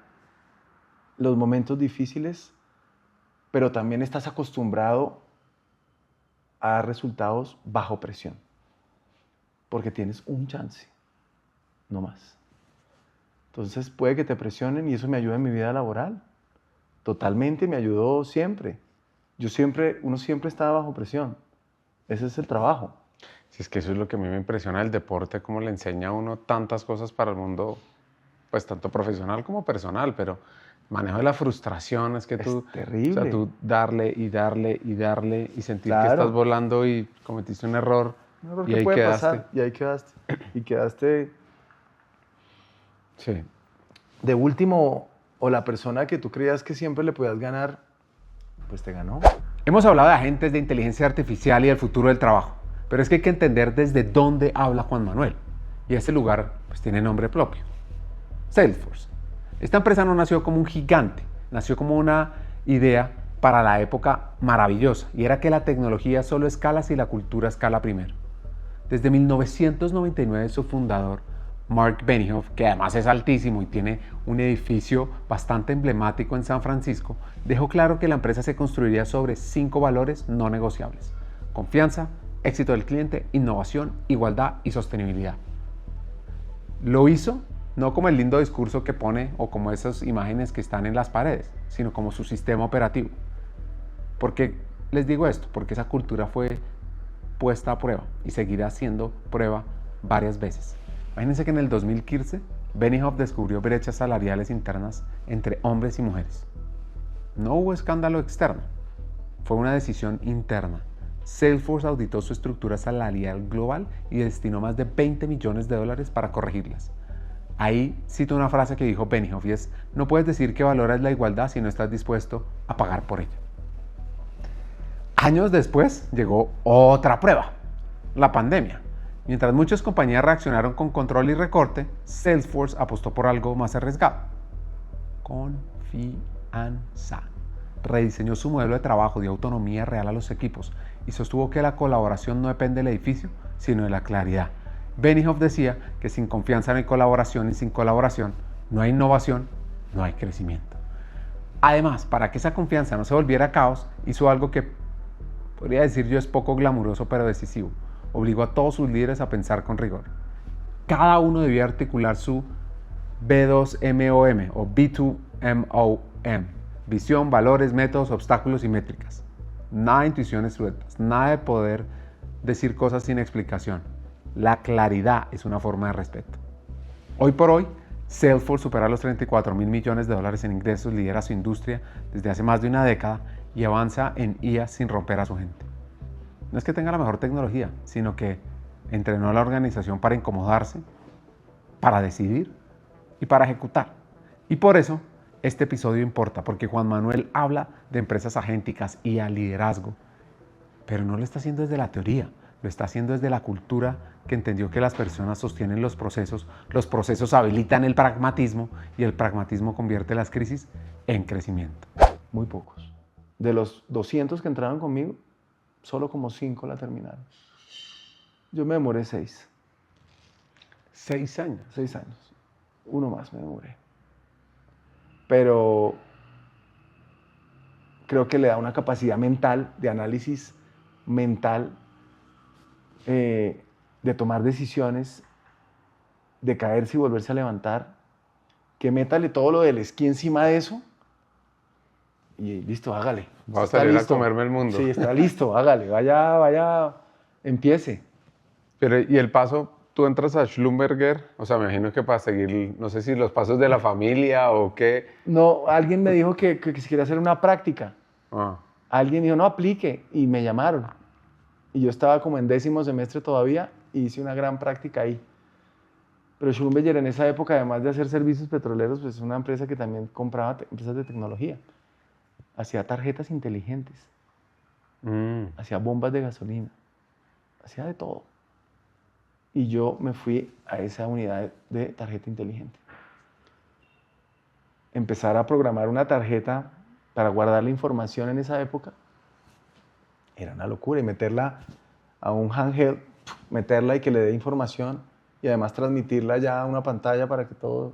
los momentos difíciles, pero también estás acostumbrado a dar resultados bajo presión, porque tienes un chance, no más. Entonces puede que te presionen y eso me ayuda en mi vida laboral. Totalmente me ayudó siempre. Uno siempre está bajo presión. Ese es el trabajo. Si es que eso es lo que a mí me impresiona del deporte, cómo le enseña a uno tantas cosas para el mundo, pues tanto profesional como personal, pero manejo de la frustración es que tú... Es terrible. O sea, tú darle y darle y darle y sentir que Claro. estás volando y cometiste un error, Un error y que ahí puede quedaste. pasar, y ahí quedaste. Y quedaste Sí. de último, o la persona que tú creías que siempre le podías ganar, pues te ganó. Hemos hablado de agentes de inteligencia artificial y del futuro del trabajo, pero es que hay que entender desde dónde habla Juan Manuel. Y ese lugar pues tiene nombre propio, Salesforce. Esta empresa no nació como un gigante, nació como una idea para la época maravillosa, y era que la tecnología solo escala si la cultura escala primero. Desde 1999 su fundador, Mark Benioff, que además es altísimo y tiene un edificio bastante emblemático en San Francisco, dejó claro que la empresa se construiría sobre 5 valores no negociables: confianza, éxito del cliente, innovación, igualdad y sostenibilidad. Lo hizo no como el lindo discurso que pone o como esas imágenes que están en las paredes, sino como su sistema operativo. ¿Por qué les digo esto? Porque esa cultura fue puesta a prueba y seguirá siendo prueba varias veces. Imagínense que en el 2015 Benioff descubrió brechas salariales internas entre hombres y mujeres. No hubo escándalo externo, fue una decisión interna. Salesforce auditó su estructura salarial global y destinó más de $20 millones para corregirlas. Ahí cito una frase que dijo Benioff y es: no puedes decir que valoras la igualdad si no estás dispuesto a pagar por ella. Años después llegó otra prueba, la pandemia. Mientras muchas compañías reaccionaron con control y recorte, Salesforce apostó por algo más arriesgado: confianza. Rediseñó su modelo de trabajo, dio autonomía real a los equipos y sostuvo que la colaboración no depende del edificio, sino de la claridad. Benioff decía que sin confianza no hay colaboración y sin colaboración no hay innovación, no hay crecimiento. Además, para que esa confianza no se volviera caos, hizo algo que podría decir yo es poco glamuroso pero decisivo. Obligó a todos sus líderes a pensar con rigor. Cada uno debía articular su B2MOM o B2MOM: visión, valores, métodos, obstáculos y métricas. Nada de intuiciones sueltas, nada de poder decir cosas sin explicación. La claridad es una forma de respeto. Hoy por hoy, Salesforce supera los $34 mil millones en ingresos, lidera su industria desde hace más de una década y avanza en IA sin romper a su gente. No es que tenga la mejor tecnología, sino que entrenó a la organización para incomodarse, para decidir y para ejecutar. Y por eso este episodio importa, porque Juan Manuel habla de empresas agénticas y a liderazgo, pero no lo está haciendo desde la teoría, lo está haciendo desde la cultura que entendió que las personas sostienen los procesos habilitan el pragmatismo y el pragmatismo convierte las crisis en crecimiento. Muy pocos. De los 200 que entraron conmigo, solo como 5 la terminaron. Yo me demoré 6. 6 años. 6 años. Uno más me demoré. Pero creo que le da una capacidad mental, de análisis mental, de tomar decisiones, de caerse y volverse a levantar, que métale todo lo del esquí encima de eso y listo, hágale. Voy a Está salir listo. a comerme el mundo. Sí, está listo, hágale, vaya, empiece. Pero, y el paso tú entras a Schlumberger, o sea, me imagino que para seguir, no sé si los pasos de la familia o qué. No, alguien me dijo que si quería hacer una práctica. Ah, Alguien dijo, no, aplique, y me llamaron. Y yo estaba como en 10º semestre todavía y hice una gran práctica ahí. Pero Schlumberger en esa época, además de hacer servicios petroleros, pues es una empresa que también compraba empresas de tecnología. Hacía tarjetas inteligentes, hacía bombas de gasolina, hacía de todo. Y yo me fui a esa unidad de tarjeta inteligente. Empezar a programar una tarjeta para guardar la información en esa época era una locura. Y meterla a un handheld, meterla y que le dé información y además transmitirla ya a una pantalla para que todo...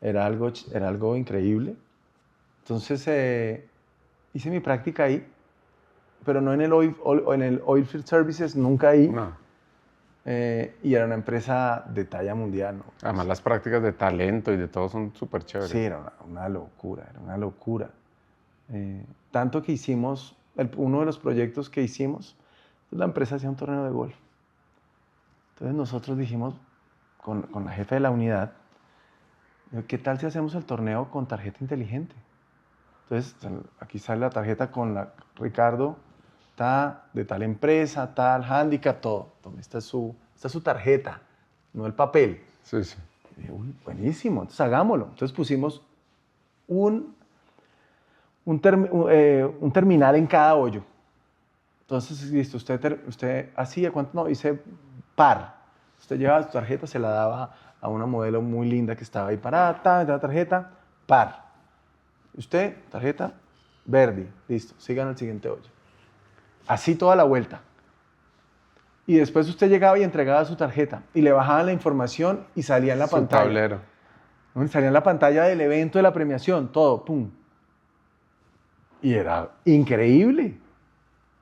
Era algo increíble. Entonces hice mi práctica ahí, pero no en el Oilfield Services, nunca ahí. no. Y era una empresa de talla mundial, ¿no? Además, las prácticas de talento y de todo son súper chéveres. Sí, era una locura, era una locura. Tanto que hicimos, uno de los proyectos que hicimos, la empresa hacía un torneo de golf. Entonces nosotros dijimos, con la jefa de la unidad, ¿qué tal si hacemos el torneo con tarjeta inteligente? Entonces, aquí sale la tarjeta con Ricardo, de tal empresa, tal handicap, todo. Esta es su tarjeta, no el papel. Sí, sí. Y dije, uy, buenísimo, entonces hagámoslo. Entonces pusimos un terminal en cada hoyo. Entonces, listo, usted hacía, ¿cuánto? No, hice par. Usted llevaba su tarjeta, se la daba a una modelo muy linda que estaba ahí parada, la tarjeta, par. Usted, tarjeta, verde, listo, sigan al siguiente hoyo. Así toda la vuelta. Y después usted llegaba y entregaba su tarjeta y le bajaban la información y salía en la pantalla. Tablero. ¿No? Salía en la pantalla del evento de la premiación, todo, pum. Y era increíble.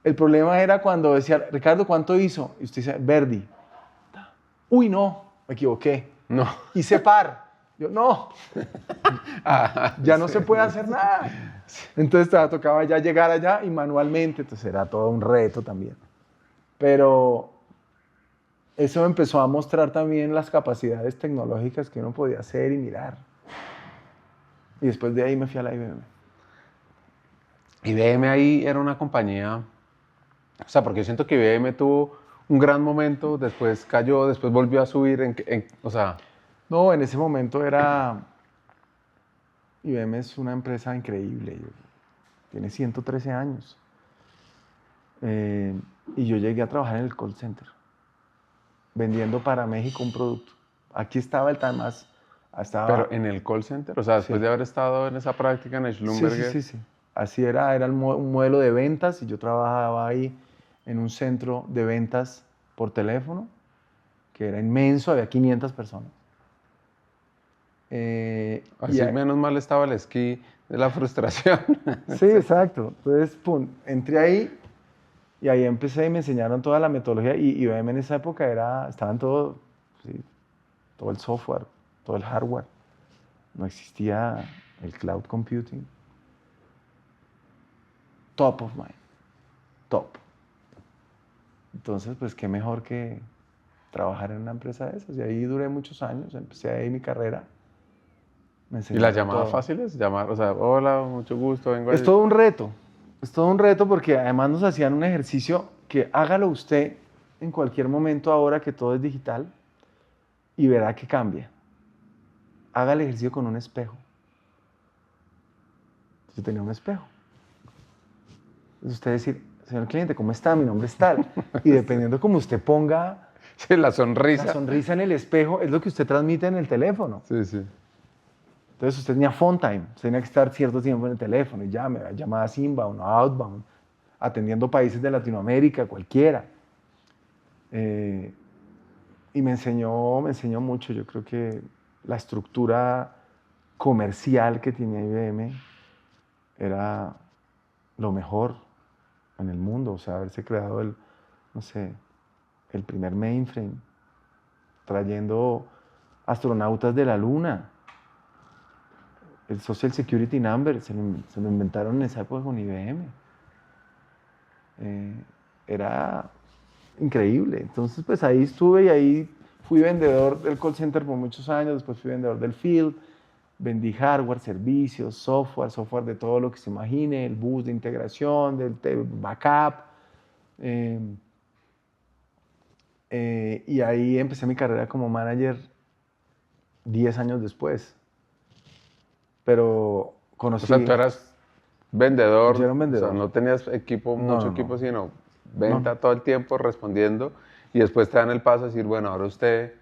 El problema era cuando decía, Ricardo, ¿cuánto hizo? Y usted dice, Verdi. Uy, no, me equivoqué. No. Hice par. Yo, no. Ya no se puede hacer nada. Entonces tocaba ya llegar allá y manualmente, entonces era todo un reto también. Pero eso empezó a mostrar también las capacidades tecnológicas que uno podía hacer y mirar. Y después de ahí me fui a la IBM. IBM ahí era una compañía, o sea, porque yo siento que IBM tuvo un gran momento, después cayó, después volvió a subir, o sea... No, en ese momento IBM es una empresa increíble, tiene 113 años. Y yo llegué a trabajar en el call center, vendiendo para México un producto. Aquí estaba el Tamas. Pero en el call center, o sea, después de haber estado en esa práctica en Schlumberger. Sí. Así era un modelo de ventas y yo trabajaba ahí en un centro de ventas por teléfono, que era inmenso, había 500 personas. Así menos mal estaba el esquí de la frustración. Sí, exacto. Entonces, pum, entré ahí y ahí empecé y me enseñaron toda la metodología y IBM en esa época estaban todo el software, todo el hardware. No existía el cloud computing. Top of mind. Top. Entonces, pues qué mejor que trabajar en una empresa de esas. Y ahí duré muchos años, empecé ahí mi carrera. ¿Y las llamadas fáciles? Llamar, o sea, hola, mucho gusto, vengo Es todo un reto. Es todo un reto porque además nos hacían un ejercicio que hágalo usted en cualquier momento ahora que todo es digital y verá que cambia. Haga el ejercicio con un espejo. Yo tenía un espejo. Entonces usted decir, señor cliente, ¿cómo está? Mi nombre es tal. Y dependiendo cómo usted ponga sí, la sonrisa en el espejo, es lo que usted transmite en el teléfono. Sí, sí. Entonces usted tenía phone time, usted tenía que estar cierto tiempo en el teléfono y llamadas inbound o outbound, atendiendo países de Latinoamérica, cualquiera. Y me enseñó mucho. Yo creo que la estructura comercial que tenía IBM era lo mejor en el mundo. O sea, haberse creado el primer mainframe, trayendo astronautas de la Luna. El Social Security Number se lo inventaron en esa época con IBM. Era increíble. Entonces, pues ahí estuve y ahí fui vendedor del call center por muchos años, después fui vendedor del field, vendí hardware, servicios, software de todo lo que se imagine, el bus de integración, del backup. Y ahí empecé mi carrera como manager 10 años después. Pero conocí... O sea, tú eras vendedor, Yo era un vendedor. o sea, no tenías equipo, No, mucho no, equipo, no. sino venta todo el tiempo respondiendo y después te dan el paso a decir, bueno, ahora usted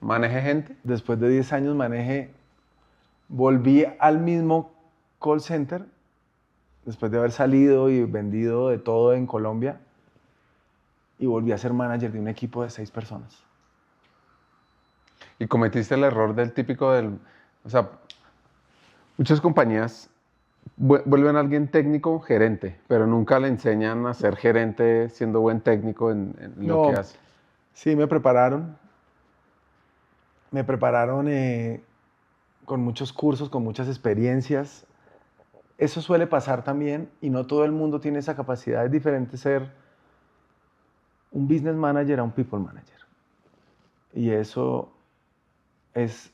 maneje gente. Después de 10 años manejé, volví al mismo call center, después de haber salido y vendido de todo en Colombia, y volví a ser manager de un equipo de 6 personas. Y cometiste el error del típico del... O sea, muchas compañías vuelven a alguien técnico gerente, pero nunca le enseñan a ser gerente siendo buen técnico en lo que hace. Sí, me prepararon. Me prepararon con muchos cursos, con muchas experiencias. Eso suele pasar también y no todo el mundo tiene esa capacidad. Es diferente ser un business manager a un people manager. Y eso es...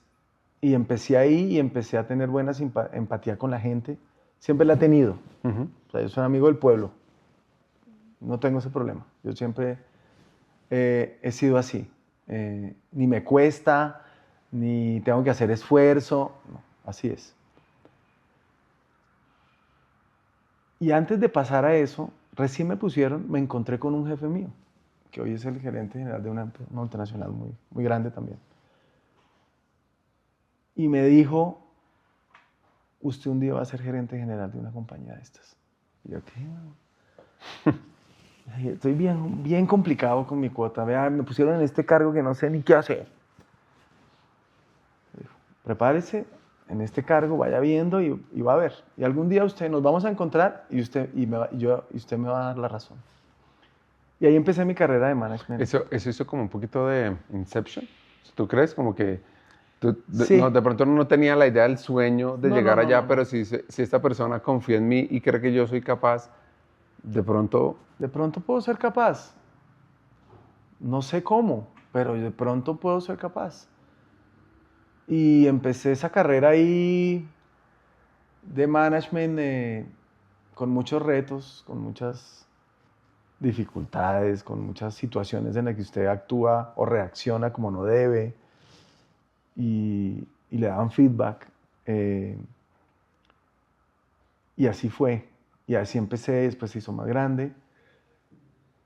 Y empecé ahí y empecé a tener buena empatía con la gente. Siempre la he tenido. O sea, yo soy amigo del pueblo. No tengo ese problema. Yo siempre he sido así. Ni me cuesta, ni tengo que hacer esfuerzo. No, así es. Y antes de pasar a eso, recién me encontré con un jefe mío, que hoy es el gerente general de una multinacional muy, muy grande también. Y me dijo, usted un día va a ser gerente general de una compañía de estas. Y yo, ¿qué? Estoy bien complicado con mi cuota. Vea, me pusieron en este cargo que no sé ni qué hacer. Dijo, prepárese en este cargo, vaya viendo y va a ver. Y algún día nos vamos a encontrar y usted me va a dar la razón. Y ahí empecé mi carrera de management. Eso hizo como un poquito de Inception. ¿Tú crees? Como que Sí. no, de pronto no tenía la idea del sueño de llegar allá, no. pero si esta persona confía en mí y cree que yo soy capaz, de pronto... De pronto puedo ser capaz. No sé cómo, pero de pronto puedo ser capaz. Y empecé esa carrera ahí de management con muchos retos, con muchas dificultades, con muchas situaciones en las que usted actúa o reacciona como no debe y le daban feedback. Y así fue. Y así empecé, después se hizo más grande.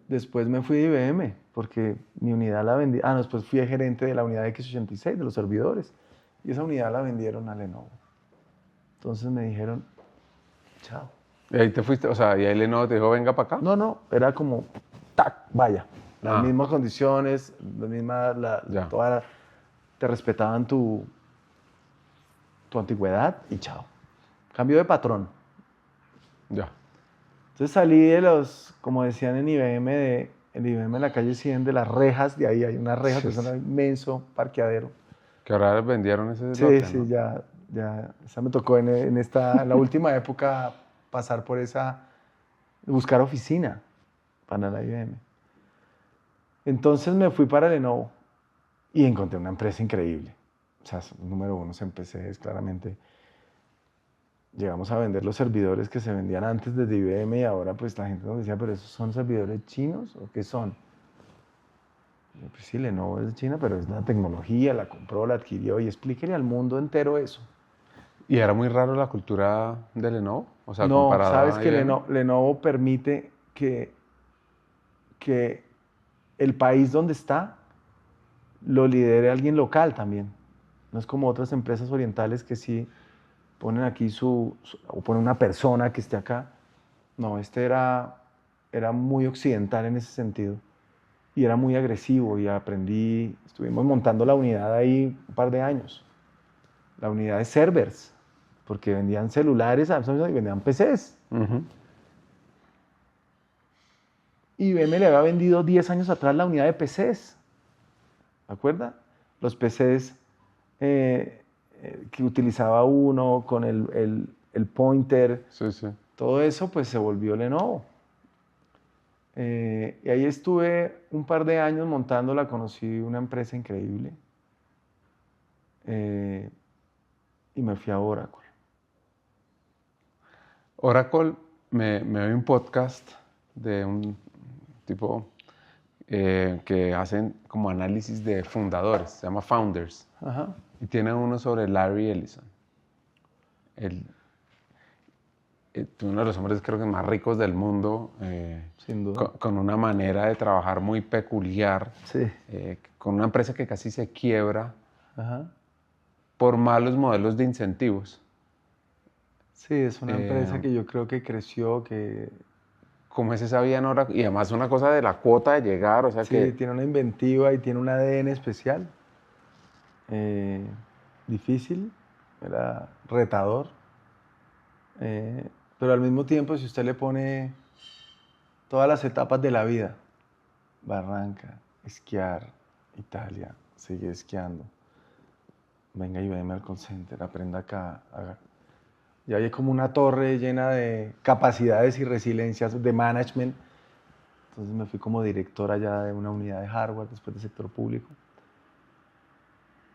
Después me fui de IBM, porque mi unidad la vendí. No, después fui gerente de la unidad X86, de los servidores. Y esa unidad la vendieron a Lenovo. Entonces me dijeron, chao. Y ahí te fuiste, o sea, y ahí Lenovo te dijo, venga para acá. No, era como, tac, vaya. Las Ah. mismas condiciones, Ya. te respetaban tu antigüedad y chao. Cambio de patrón. Ya. Entonces salí de los, como decían en IBM, en IBM en la calle 100, de las rejas, de ahí hay una reja que es un inmenso parqueadero. Que ahora vendieron ese Sí, lote, sí, ¿no? ya, esa me tocó en la última época pasar por buscar oficina para la IBM. Entonces me fui para Lenovo y encontré una empresa increíble. O sea, número uno, es claramente... Llegamos a vender los servidores que se vendían antes desde IBM y ahora pues la gente nos decía, ¿pero esos son servidores chinos o qué son? Y yo, pues sí, Lenovo es de China, pero es la tecnología, la compró, la adquirió y explíquele al mundo entero eso. ¿Y era muy raro la cultura de Lenovo? O sea, No, comparada sabes a que IBM. Lenovo permite que el país donde está lo lidere alguien local también. No es como otras empresas orientales que sí ponen aquí o ponen una persona que esté acá. No, era muy occidental en ese sentido. Y era muy agresivo y estuvimos montando la unidad ahí un par de años. La unidad de servers, porque vendían celulares y vendían PCs. Ujú. IBM le había vendido 10 años atrás la unidad de PCs. ¿De acuerdo? Los PCs que utilizaba uno con el pointer, Sí, sí. todo eso pues se volvió Lenovo. Y ahí estuve un par de años montándola, conocí una empresa increíble. Y me fui a Oracle. Oracle, me oí un podcast de un tipo que hacen como análisis de fundadores, se llama Founders, Ajá. y tiene uno sobre Larry Ellison, uno de los hombres creo que más ricos del mundo, Sin duda. con una manera de trabajar muy peculiar, Sí. con una empresa que casi se quiebra Ajá. por malos modelos de incentivos. Sí, es una empresa que yo creo que creció, que ¿Cómo es esa vida en Oracle? Y además una cosa de la cuota de llegar, o sea sí, que... tiene una inventiva y tiene un ADN especial. Difícil, era retador. Pero al mismo tiempo, si usted le pone todas las etapas de la vida, Barranca, esquiar, Italia, sigue esquiando, venga y véame al call center, aprenda acá, haga. Y hay como una torre llena de capacidades y resiliencias de management. Entonces me fui como director allá de una unidad de hardware, después de sector público.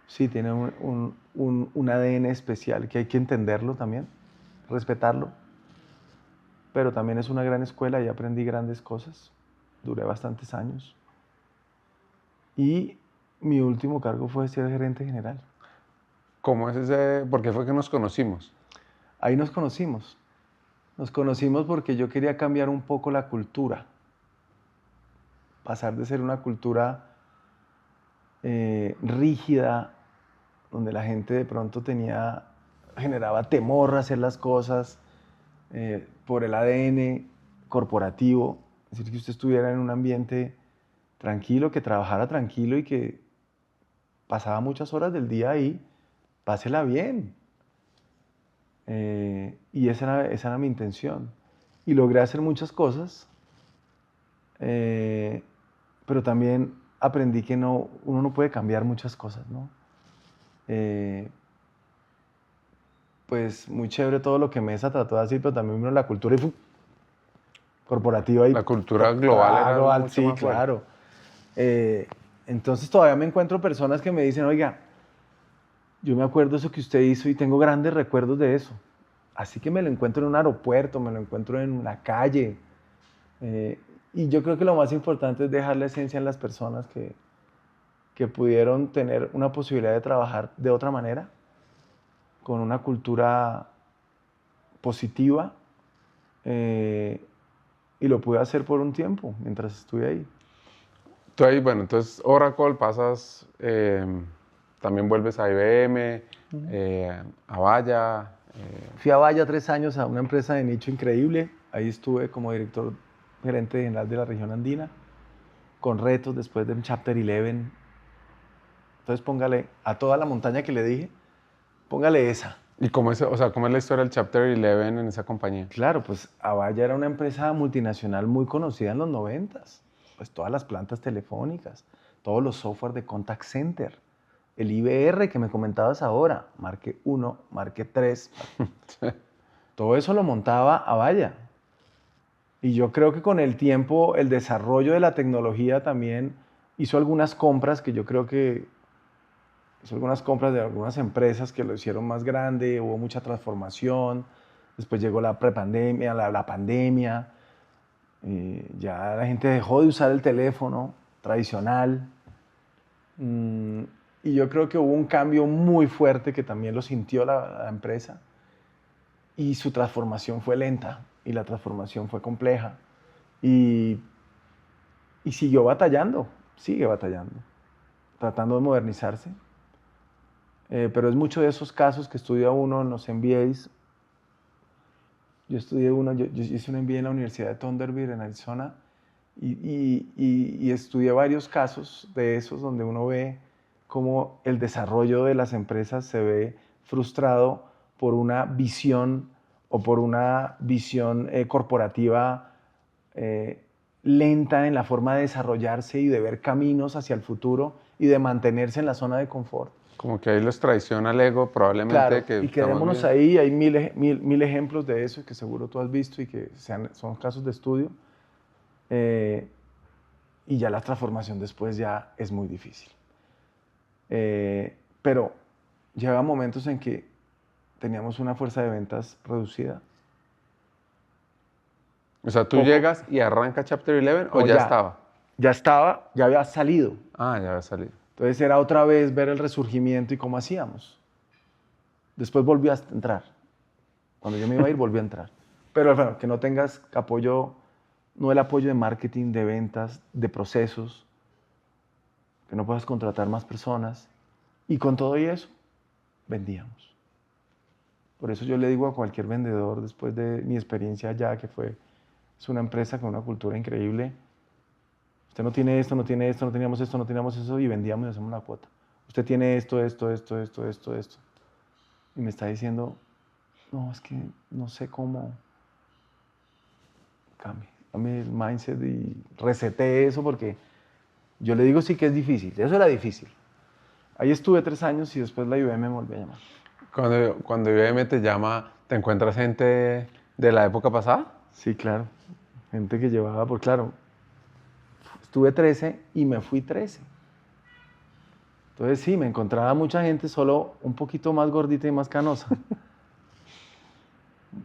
Sí, tiene un ADN especial que hay que entenderlo también, respetarlo. Pero también es una gran escuela y aprendí grandes cosas. Duré bastantes años. Y mi último cargo fue ser gerente general. ¿Cómo es ese? ¿Por qué fue que nos conocimos? Ahí nos conocimos. Nos conocimos porque yo quería cambiar un poco la cultura. Pasar de ser una cultura rígida, donde la gente de pronto generaba temor a hacer las cosas por el ADN corporativo. Es decir, que usted estuviera en un ambiente tranquilo, que trabajara tranquilo y que pasaba muchas horas del día ahí, pásela bien. Y esa era mi intención. Y logré hacer muchas cosas, pero también aprendí que uno no puede cambiar muchas cosas, ¿no? Pues muy chévere todo lo que Mesa trató de decir, pero también vino la cultura corporativa. La cultura global era global, mucho sí, más fuerte. claro. Entonces todavía me encuentro personas que me dicen, oiga, yo me acuerdo eso que usted hizo y tengo grandes recuerdos de eso. Así que me lo encuentro en un aeropuerto, me lo encuentro en la calle. Y yo creo que lo más importante es dejar la esencia en las personas que pudieron tener una posibilidad de trabajar de otra manera, con una cultura positiva, y lo pude hacer por un tiempo mientras estuve ahí. Tú ahí, bueno, entonces Oracle pasas, también vuelves a IBM, a Vaya. Fui a Vaya 3 años a una empresa de nicho increíble. Ahí estuve como director gerente general de la región andina, con retos después de un Chapter 11. Entonces póngale a toda la montaña que le dije, póngale esa. ¿Y cómo es, o sea, cómo es la historia del Chapter 11 en esa compañía? Claro, pues Avaya era una empresa multinacional muy conocida en los 90s. Pues todas las plantas telefónicas, todos los software de contact center, el IBR que me comentabas ahora, Marque 1, Marque 3, todo eso lo montaba Avaya. Y yo creo que con el tiempo el desarrollo de la tecnología también hizo algunas compras que yo creo que hizo algunas compras de algunas empresas que lo hicieron más grande, hubo mucha transformación, después llegó la prepandemia, la pandemia, ya la gente dejó de usar el teléfono tradicional, y yo creo que hubo un cambio muy fuerte que también lo sintió la empresa, y su transformación fue lenta, y la transformación fue compleja, y siguió batallando, sigue batallando, tratando de modernizarse. Pero es mucho de esos casos que estudia uno en los MBAs. Yo estudié yo hice un MBA en la Universidad de Thunderbird en Arizona y estudié varios casos de esos donde uno ve cómo el desarrollo de las empresas se ve frustrado por una visión corporativa lenta en la forma de desarrollarse y de ver caminos hacia el futuro y de mantenerse en la zona de confort. Como que ahí los traiciona el ego, probablemente. Claro, que y quedémonos ahí, hay mil ejemplos de eso que seguro tú has visto y que son casos de estudio. Y ya la transformación después ya es muy difícil. Pero llega momentos en que teníamos una fuerza de ventas reducida. O sea, ¿tú Poco. llegas y arranca Chapter 11 o No, ya estaba? Ya estaba, ya había salido. Ah, ya había salido. Entonces era otra vez ver el resurgimiento y cómo hacíamos. Después volvió a entrar. Cuando yo me iba a ir, volvió a entrar. Pero bueno, que no tengas apoyo, no el apoyo de marketing, de ventas, de procesos, que no puedas contratar más personas. Y con todo y eso, vendíamos. Por eso yo le digo a cualquier vendedor, después de mi experiencia allá, que es una empresa con una cultura increíble, usted no tiene esto, no tiene esto, no teníamos esto, no teníamos eso, y vendíamos y hacemos una cuota. Usted tiene esto, esto, esto, esto, esto, esto. Y me está diciendo, no, es que no sé cómo cambie. Dame el mindset y resete eso, porque yo le digo sí que es difícil. Eso era difícil. Ahí estuve 3 años y después la IBM me volvió a llamar. Cuando IBM te llama, ¿te encuentras gente de la época pasada? Sí, claro. Gente que llevaba, pues claro, estuve 13 y me fui 13. Entonces sí, me encontraba mucha gente, solo un poquito más gordita y más canosa.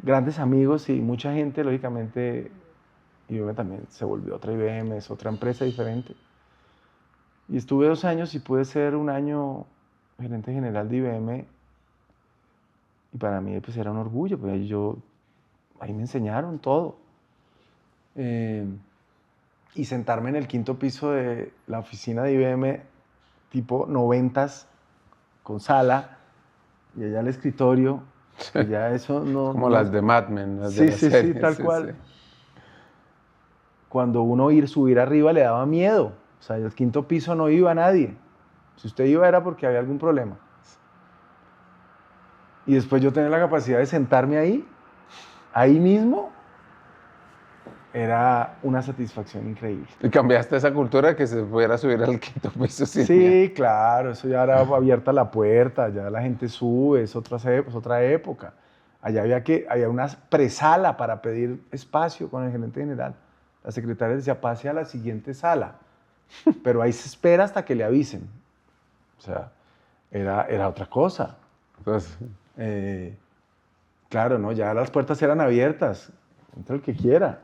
Grandes amigos y mucha gente, lógicamente, IBM también se volvió otra IBM, es otra empresa diferente. Y estuve 2 años y pude ser un año gerente general de IBM. Y para mí pues era un orgullo, pues ahí me enseñaron todo. Y sentarme en el 5.º piso de la oficina de IBM, tipo 90s, con sala, y allá el escritorio, y ya eso no... Como no- las de Mad Men, las Sí, de la sí, serie. sí, tal Sí, cual. sí. Cuando uno subir arriba le daba miedo. O sea, el 5.º piso no iba nadie. Si usted iba era porque había algún problema. Y después yo tener la capacidad de sentarme ahí mismo, era una satisfacción increíble. Y cambiaste esa cultura que se pudiera subir al 5.º piso sin miedo. Sí, claro, eso ya era abierta la puerta, ya la gente sube, es otra época. Allá había una presala para pedir espacio con el gerente general. La secretaria decía, pase a la siguiente sala, pero ahí se espera hasta que le avisen. O sea, era otra cosa. Entonces, Claro, ¿no? Ya las puertas eran abiertas, entra el que quiera.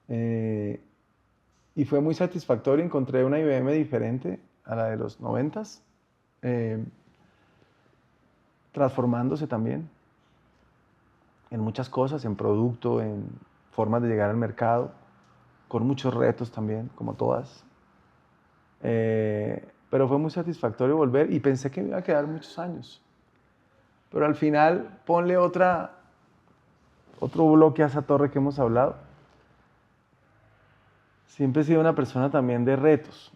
Y fue muy satisfactorio, encontré una IBM diferente a la de los 90s, transformándose también en muchas cosas, en producto, en formas de llegar al mercado, con muchos retos también, como todas. Pero fue muy satisfactorio volver y pensé que me iba a quedar muchos años. Pero al final, ponle otro bloque a esa torre que hemos hablado. Siempre he sido una persona también de retos.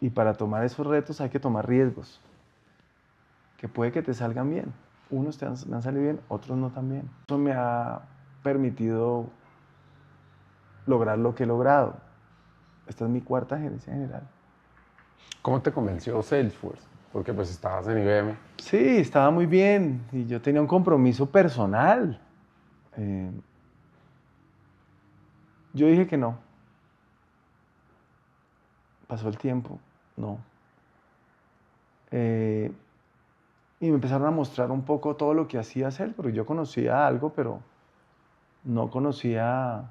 Y para tomar esos retos hay que tomar riesgos. Que puede que te salgan bien. Unos me han salido bien, otros no tan bien. Eso me ha permitido lograr lo que he logrado. Esta es mi 4ª gerencia general. ¿cómo te convenció Salesforce? Porque pues estabas en IBM. Sí, estaba muy bien y yo tenía un compromiso personal. Yo dije que no. Pasó el tiempo, no. Y me empezaron a mostrar un poco todo lo que hacía hacer, porque yo conocía algo, pero no conocía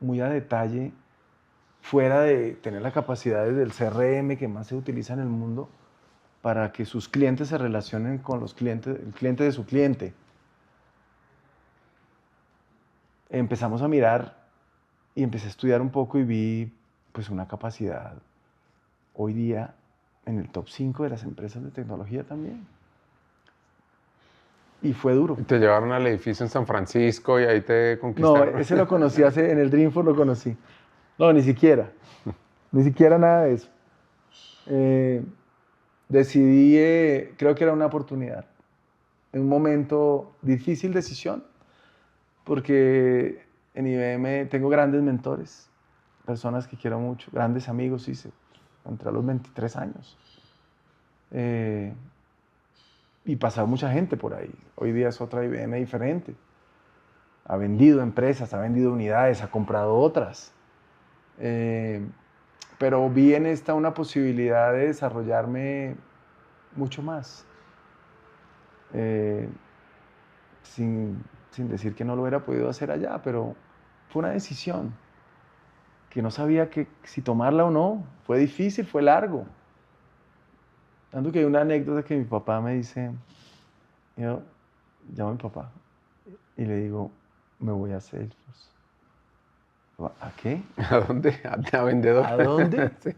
muy a detalle, fuera de tener las capacidades del CRM que más se utiliza en el mundo, para que sus clientes se relacionen con los clientes, el cliente de su cliente. Empezamos a mirar y empecé a estudiar un poco y vi pues una capacidad hoy día en el top 5 de las empresas de tecnología también. Y fue duro. Y te llevaron al edificio en San Francisco y ahí te No, conquistaron. ese lo conocí en el Dreamforce lo conocí. No, ni siquiera. Ni siquiera nada de eso. Decidí, creo que era una oportunidad. En un momento, difícil decisión, porque en IBM tengo grandes mentores, personas que quiero mucho, grandes amigos hice, entre los 23 años. Y pasaba mucha gente por ahí. Hoy día es otra IBM diferente. ha vendido empresas, ha vendido unidades, ha comprado otras. Pero vi en esta una posibilidad de desarrollarme mucho más. Sin decir que no lo hubiera podido hacer allá, pero fue una decisión que no sabía si tomarla o no. Fue difícil, fue largo. Tanto que hay una anécdota que mi papá me dice, yo llamo a mi papá y le digo, me voy a Salesforce. ¿A qué? ¿A dónde? ¿A vendedor? ¿A dónde? Sí.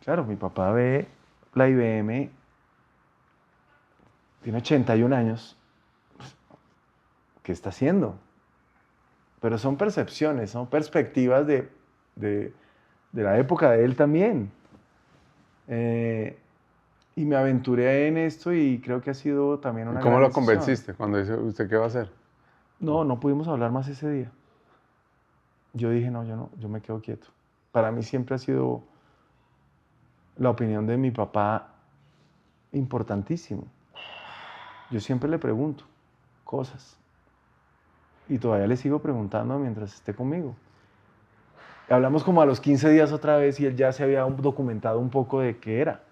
Claro, mi papá ve la IBM, tiene 81 años. ¿Qué está haciendo? Pero son percepciones, son perspectivas de la época de él también. Y me aventuré en esto y creo que ha sido también una ¿Cómo gran lo decisión. convenciste cuando dice usted qué va a hacer? No pudimos hablar más ese día. Yo dije, no, yo me quedo quieto. Para mí siempre ha sido la opinión de mi papá importantísimo. Yo siempre le pregunto cosas. Y todavía le sigo preguntando mientras esté conmigo. Hablamos como a los 15 días otra vez y él ya se había documentado un poco de qué era.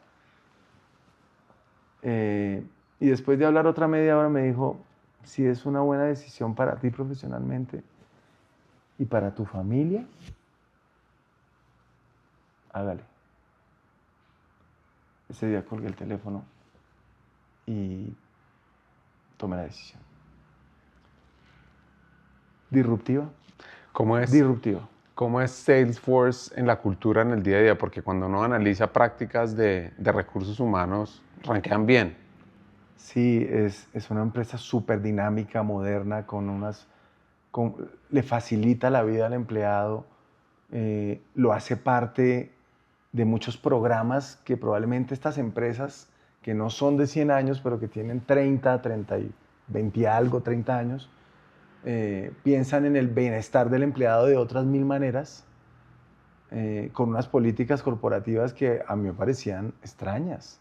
Y después de hablar otra media hora me dijo, si es una buena decisión para ti profesionalmente y para tu familia, hágale. Ese día colgué el teléfono y tomé la decisión. Disruptiva. ¿Cómo es? Disruptiva. ¿Cómo es Salesforce en la cultura en el día a día? Porque cuando uno analiza prácticas de recursos humanos, rankean bien. Sí, es una empresa súper dinámica, moderna, le facilita la vida al empleado, lo hace parte de muchos programas que probablemente estas empresas, que no son de 100 años, pero que tienen 30 y 20 y algo, 30 años, piensan en el bienestar del empleado de otras mil maneras, con unas políticas corporativas que a mí me parecían extrañas.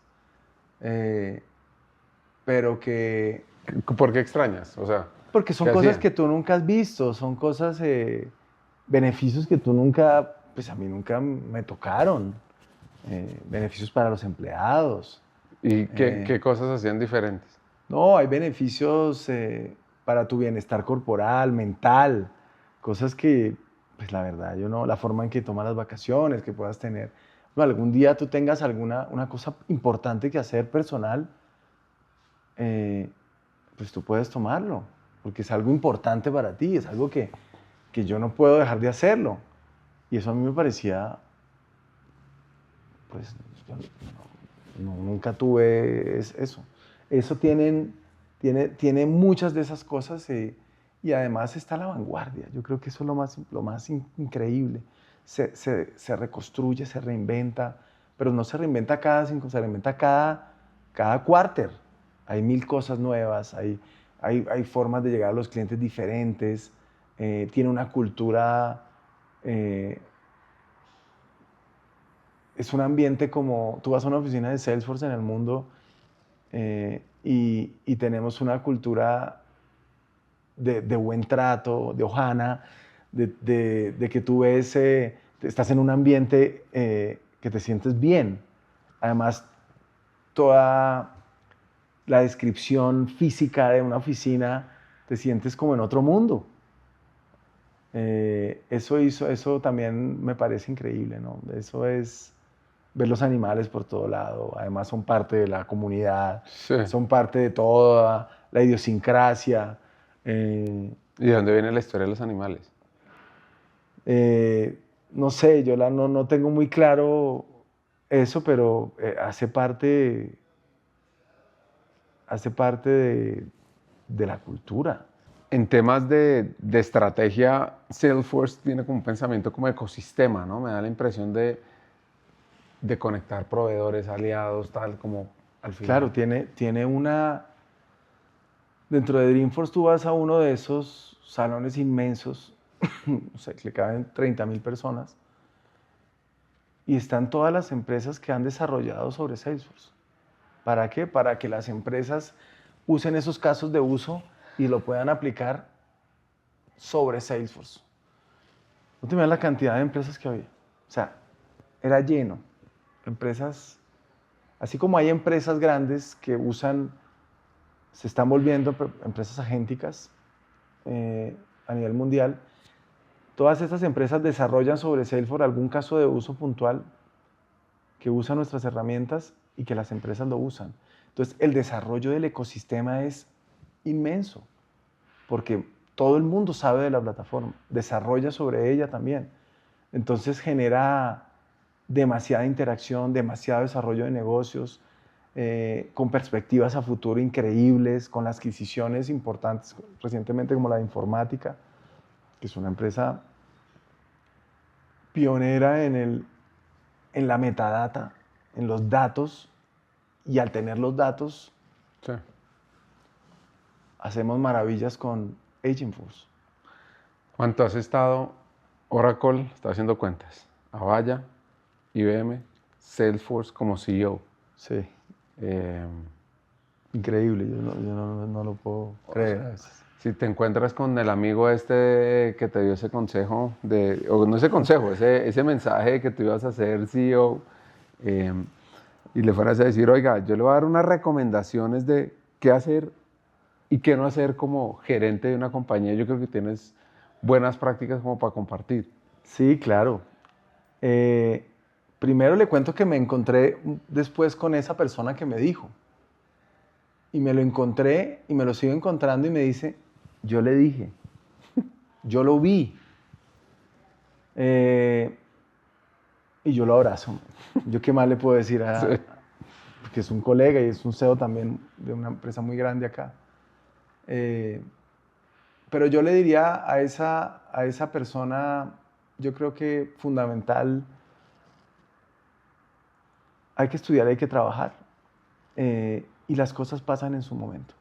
Pero que... ¿Por qué extrañas? O sea, porque son cosas que tú nunca has visto, son cosas, beneficios que tú nunca, pues a mí nunca me tocaron, beneficios para los empleados. ¿Y qué cosas hacían diferentes? No, hay beneficios para tu bienestar corporal, mental, cosas que, pues la verdad, la forma en que tomas las vacaciones, que puedas tener, algún día tú tengas una cosa importante que hacer personal, pues tú puedes tomarlo, porque es algo importante para ti, es algo que yo no puedo dejar de hacerlo. Y eso a mí me parecía, pues, nunca tuve eso. Eso tiene muchas de esas cosas y además está a la vanguardia. Yo creo que eso es lo más increíble. Se reconstruye, se reinventa, pero no se reinventa cada 5, se reinventa cada quarter. Hay 1000 cosas nuevas, hay formas de llegar a los clientes diferentes, tiene una cultura, es un ambiente como, tú vas a una oficina de Salesforce en el mundo y tenemos una cultura de buen trato, de Ohana, de que tú ves, estás en un ambiente que te sientes bien. Además, toda la descripción física de una oficina, te sientes como en otro mundo. Eso también me parece increíble, ¿no? Eso es ver los animales por todo lado. Además son parte de la comunidad, Sí. son parte de toda la idiosincrasia. ¿Y de dónde viene la historia de los animales? No sé, yo no tengo muy claro eso, pero hace parte de la cultura. En temas de estrategia, Salesforce tiene como un pensamiento como ecosistema, ¿no? Me da la impresión de conectar proveedores, aliados, tal como al final. Claro, tiene una... Dentro de Dreamforce tú vas a uno de esos salones inmensos, o sea, que le caben 30,000 personas, y están todas las empresas que han desarrollado sobre Salesforce. ¿Para qué? Para que las empresas usen esos casos de uso y lo puedan aplicar sobre Salesforce. No te imaginas la cantidad de empresas que había. O sea, era lleno. Empresas, así como hay empresas grandes que usan, se están volviendo empresas agénticas a nivel mundial, todas estas empresas desarrollan sobre Salesforce algún caso de uso puntual que usan nuestras herramientas y que las empresas lo usan. Entonces, el desarrollo del ecosistema es inmenso, porque todo el mundo sabe de la plataforma, desarrolla sobre ella también. Entonces, genera demasiada interacción, demasiado desarrollo de negocios, con perspectivas a futuro increíbles, con las adquisiciones importantes recientemente como la de Informática, que es una empresa pionera en la metadata, en los datos, y al tener los datos, Sí. hacemos maravillas con Agentforce. ¿Cuánto has estado? Oracle está haciendo cuentas. Avaya, IBM, Salesforce como CEO. Sí, Eh, increíble, yo no lo puedo creer a veces. si te encuentras con el amigo este que te dio ese consejo, o no ese consejo, ese mensaje que tú ibas a ser CEO, y le fueras a decir, oiga, yo le voy a dar unas recomendaciones de qué hacer y qué no hacer como gerente de una compañía, yo creo que tienes buenas prácticas como para compartir. Sí, claro. Primero le cuento que me encontré después con esa persona que me dijo. Y me lo encontré y me lo sigo encontrando y me dice, yo le dije, yo lo vi. Y yo lo abrazo. ¿Yo qué más le puedo decir Sí. porque es un colega y es un CEO también de una empresa muy grande acá. Pero yo le diría a esa persona, yo creo que fundamental, hay que estudiar, hay que trabajar. Y las cosas pasan en su momento.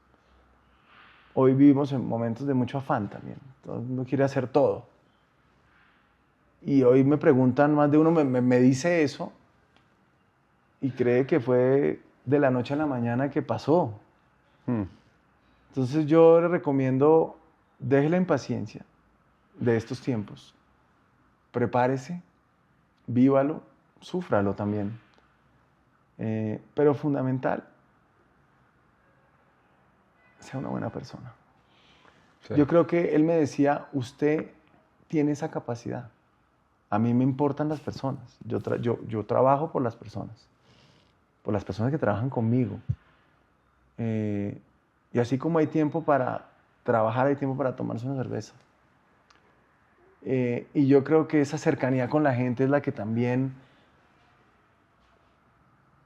Hoy vivimos en momentos de mucho afán también. Todo el mundo quiere hacer todo. Y hoy me preguntan, más de uno me dice eso y cree que fue de la noche a la mañana que pasó. Entonces yo le recomiendo, deje la impaciencia de estos tiempos. Prepárese, vívalo, súfralo también. Pero fundamental, sea una buena persona. Sí. Yo creo que él me decía, usted tiene esa capacidad. A mí me importan las personas. Yo trabajo por las personas que trabajan conmigo. Y así como hay tiempo para trabajar, hay tiempo para tomarse una cerveza. Y yo creo que esa cercanía con la gente es la que también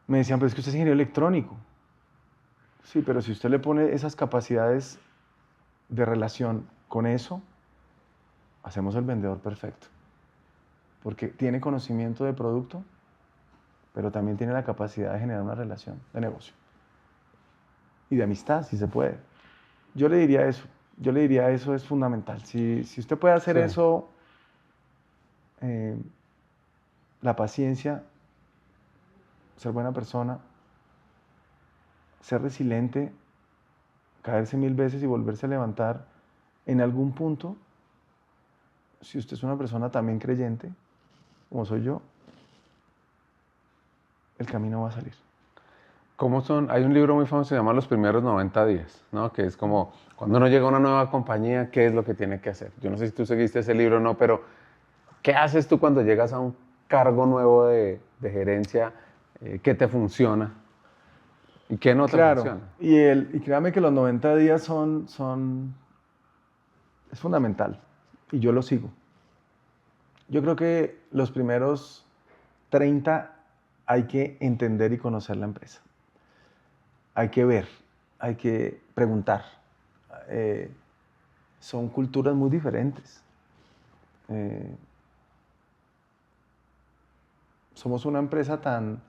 me decían, pero es que usted es ingeniero electrónico. Sí, pero si usted le pone esas capacidades de relación con eso, hacemos el vendedor perfecto. Porque tiene conocimiento de producto, pero también tiene la capacidad de generar una relación de negocio. Y de amistad, si se puede. Yo le diría eso. Yo le diría eso es fundamental. Si usted puede hacer Sí. eso, la paciencia, ser buena persona, ser resiliente, caerse 1000 veces y volverse a levantar en algún punto, si usted es una persona también creyente, como soy yo, el camino va a salir. ¿Cómo son? Hay un libro muy famoso que se llama Los primeros 90 días, ¿no? Que es como cuando uno llega a una nueva compañía, ¿qué es lo que tiene que hacer? Yo no sé si tú seguiste ese libro o no, pero ¿qué haces tú cuando llegas a un cargo nuevo de gerencia? ¿Qué te funciona? ¿Y qué no te Claro, funciona? y créame que los 90 días es fundamental, y yo lo sigo. Yo creo que los primeros 30 hay que entender y conocer la empresa. Hay que ver, hay que preguntar. Son culturas muy diferentes. Somos una empresa tan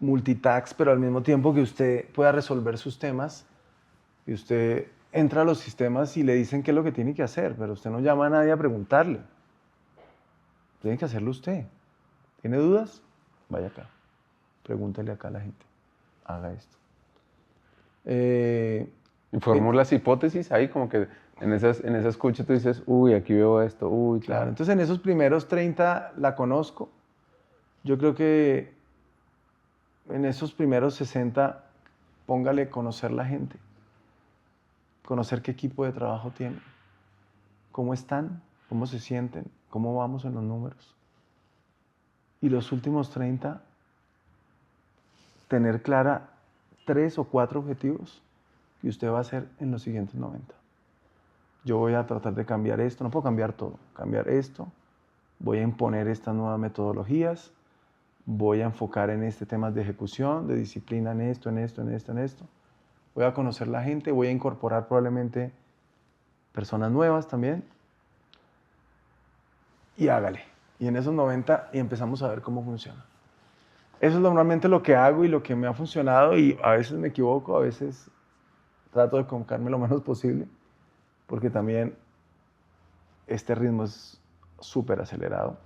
multitask, pero al mismo tiempo que usted pueda resolver sus temas y usted entra a los sistemas y le dicen qué es lo que tiene que hacer, pero usted no llama a nadie a preguntarle. Tiene que hacerlo usted. ¿Tiene dudas? Vaya acá. Pregúntele acá a la gente. Haga esto. Y Y formulas hipótesis ahí, como que en esa escucha tú dices, uy, aquí veo esto, uy, Claro, claro. entonces en esos primeros 30 la conozco. Yo creo que en esos primeros 60 póngale conocer la gente, conocer qué equipo de trabajo tienen, cómo están, cómo se sienten, cómo vamos en los números. Y los últimos 30, tener clara 3 o 4 objetivos que usted va a hacer en los siguientes 90. Yo voy a tratar de cambiar esto, no puedo cambiar todo, cambiar esto, voy a imponer estas nuevas metodologías, voy a enfocar en este tema de ejecución, de disciplina en esto, en esto, en esto, en esto. Voy a conocer la gente, voy a incorporar probablemente personas nuevas también. Y hágale. Y en esos 90 y empezamos a ver cómo funciona. Eso es normalmente lo que hago y lo que me ha funcionado, y a veces me equivoco, a veces trato de equivocarme lo menos posible, porque también este ritmo es súper acelerado.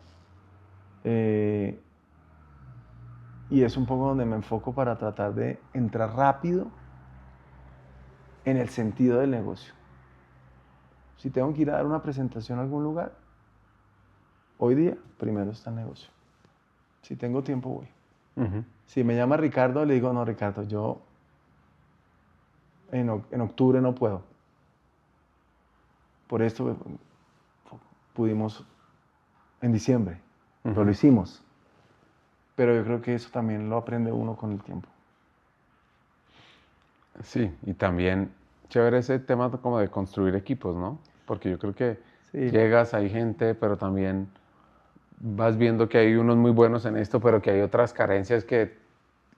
Y es un poco donde me enfoco para tratar de entrar rápido en el sentido del negocio. Si tengo que ir a dar una presentación a algún lugar, hoy día primero está el negocio. Si tengo tiempo, voy. Si me llama Ricardo, le digo, no, Ricardo, yo en octubre no puedo. Por esto pudimos en diciembre, pero lo hicimos. Pero yo creo que eso también lo aprende uno con el tiempo. Sí, y también chévere ese tema como de construir equipos, ¿no? Porque yo creo que Sí. llegas, hay gente, pero también vas viendo que hay unos muy buenos en esto, pero que hay otras carencias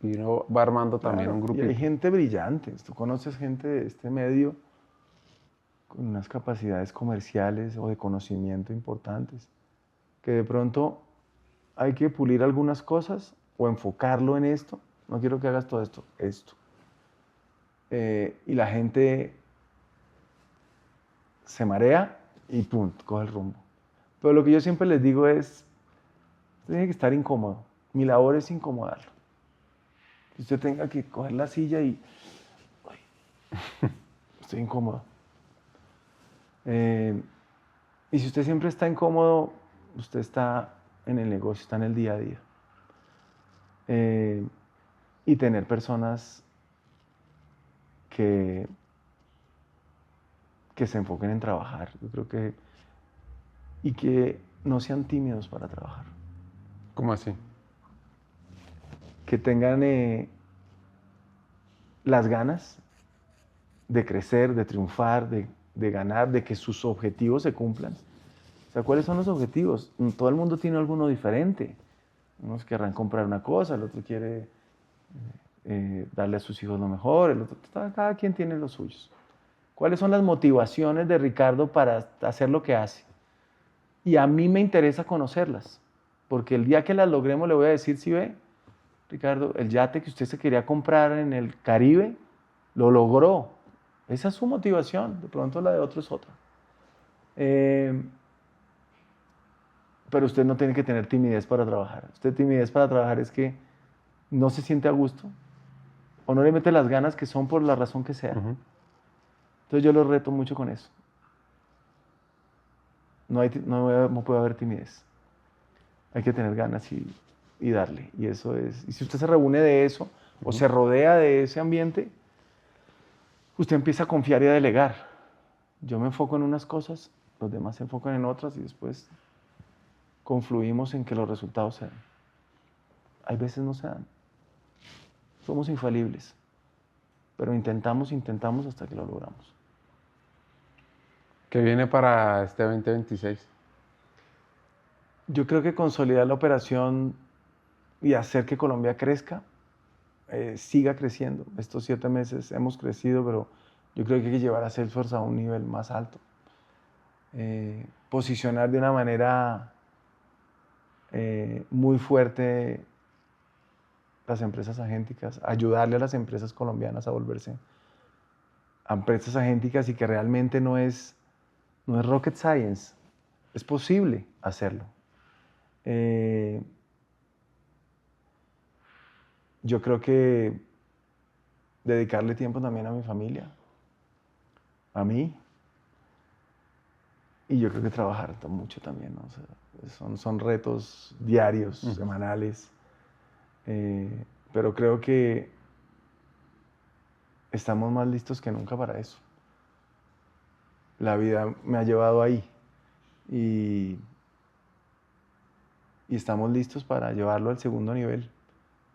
y uno va armando también Claro, un y hay grupito. gente brillante. Tú conoces gente de este medio con unas capacidades comerciales o de conocimiento importantes, que de pronto hay que pulir algunas cosas o enfocarlo en esto. No quiero que hagas todo esto, esto. Y la gente se marea y pum, coge el rumbo. Pero lo que yo siempre les digo es, tiene que estar incómodo. Mi labor es incomodarlo. Que usted tenga que coger la silla y, ay, estoy incómodo. Y si usted siempre está incómodo, usted está en el negocio, está en el día a día. Y tener personas que se enfoquen en trabajar, yo creo que, y que no sean tímidos para trabajar. ¿Cómo así? Que tengan las ganas de crecer, de triunfar, de ganar, de que sus objetivos se cumplan. O sea, ¿cuáles son los objetivos? Todo el mundo tiene alguno diferente. Unos querrán comprar una cosa, el otro quiere darle a sus hijos lo mejor, el otro, cada quien tiene los suyos. ¿Cuáles son las motivaciones de Ricardo para hacer lo que hace? Y a mí me interesa conocerlas, porque el día que las logremos le voy a decir, si ve, Ricardo, el yate que usted se quería comprar en el Caribe, lo logró. Esa es su motivación, de pronto la de otro es otra. Pero usted no tiene que tener timidez para trabajar. Usted timidez para trabajar es que no se siente a gusto o no le mete las ganas que son por la razón que sea. Entonces yo lo reto mucho con eso. No puede haber timidez. Hay que tener ganas y darle. Y eso es. Y si usted se reúne de eso o se rodea de ese ambiente, usted empieza a confiar y a delegar. Yo me enfoco en unas cosas, los demás se enfocan en otras y después confluimos en que los resultados se dan. Hay veces no se dan. Somos infalibles, pero intentamos hasta que lo logramos. ¿Qué viene para este 2026? Yo creo que consolidar la operación y hacer que Colombia crezca, siga creciendo. Estos 7 meses hemos crecido, pero yo creo que hay que llevar a Salesforce a un nivel más alto. Posicionar de una manera muy fuerte las empresas agénticas, ayudarle a las empresas colombianas a volverse a empresas agénticas y que realmente no es rocket science, es posible hacerlo. Yo creo que dedicarle tiempo también a mi familia, a mí. Y yo creo que trabajar mucho también, ¿no? O sea, son retos diarios, semanales. Pero creo que estamos más listos que nunca para eso. La vida me ha llevado ahí. Y estamos listos para llevarlo al segundo nivel.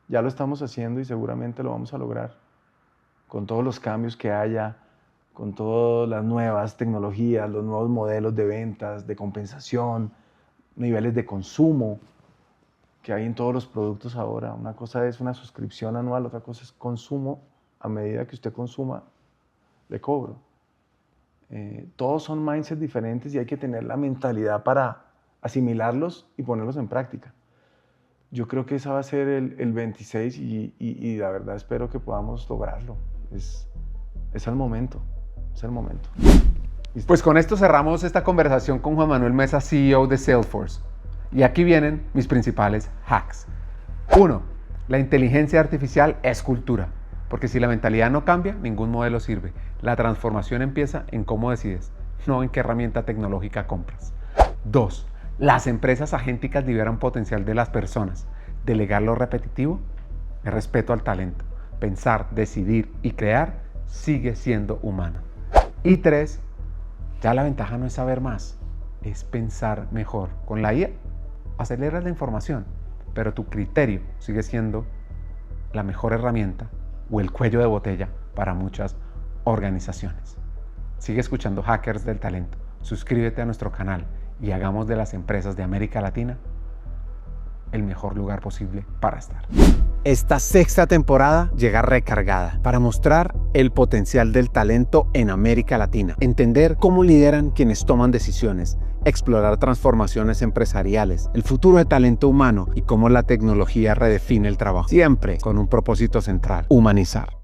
Ya lo estamos haciendo y seguramente lo vamos a lograr. Con todos los cambios que haya, con todas las nuevas tecnologías, los nuevos modelos de ventas, de compensación, niveles de consumo que hay en todos los productos ahora. Una cosa es una suscripción anual, otra cosa es consumo. A medida que usted consuma, le cobro. Todos son mindsets diferentes y hay que tener la mentalidad para asimilarlos y ponerlos en práctica. Yo creo que esa va a ser el 26 y la verdad espero que podamos lograrlo. Es el momento, es el momento. Pues con esto cerramos esta conversación con Juan Manuel Mesa, CEO de Salesforce. Y aquí vienen mis principales hacks. 1. La inteligencia artificial es cultura, porque si la mentalidad no cambia, ningún modelo sirve. La transformación empieza en cómo decides, no en qué herramienta tecnológica compras. 2. Las empresas agénticas liberan potencial de las personas. Delegar lo repetitivo es respeto al talento. Pensar, decidir y crear sigue siendo humano. Y 3. Ya la ventaja no es saber más, es pensar mejor. Con la IA aceleras la información, pero tu criterio sigue siendo la mejor herramienta o el cuello de botella para muchas organizaciones. Sigue escuchando Hackers del Talento, suscríbete a nuestro canal y hagamos de las empresas de América Latina el mejor lugar posible para estar. Esta sexta temporada llega recargada para mostrar el potencial del talento en América Latina, entender cómo lideran quienes toman decisiones, explorar transformaciones empresariales, el futuro de talento humano y cómo la tecnología redefine el trabajo, siempre con un propósito central: humanizar.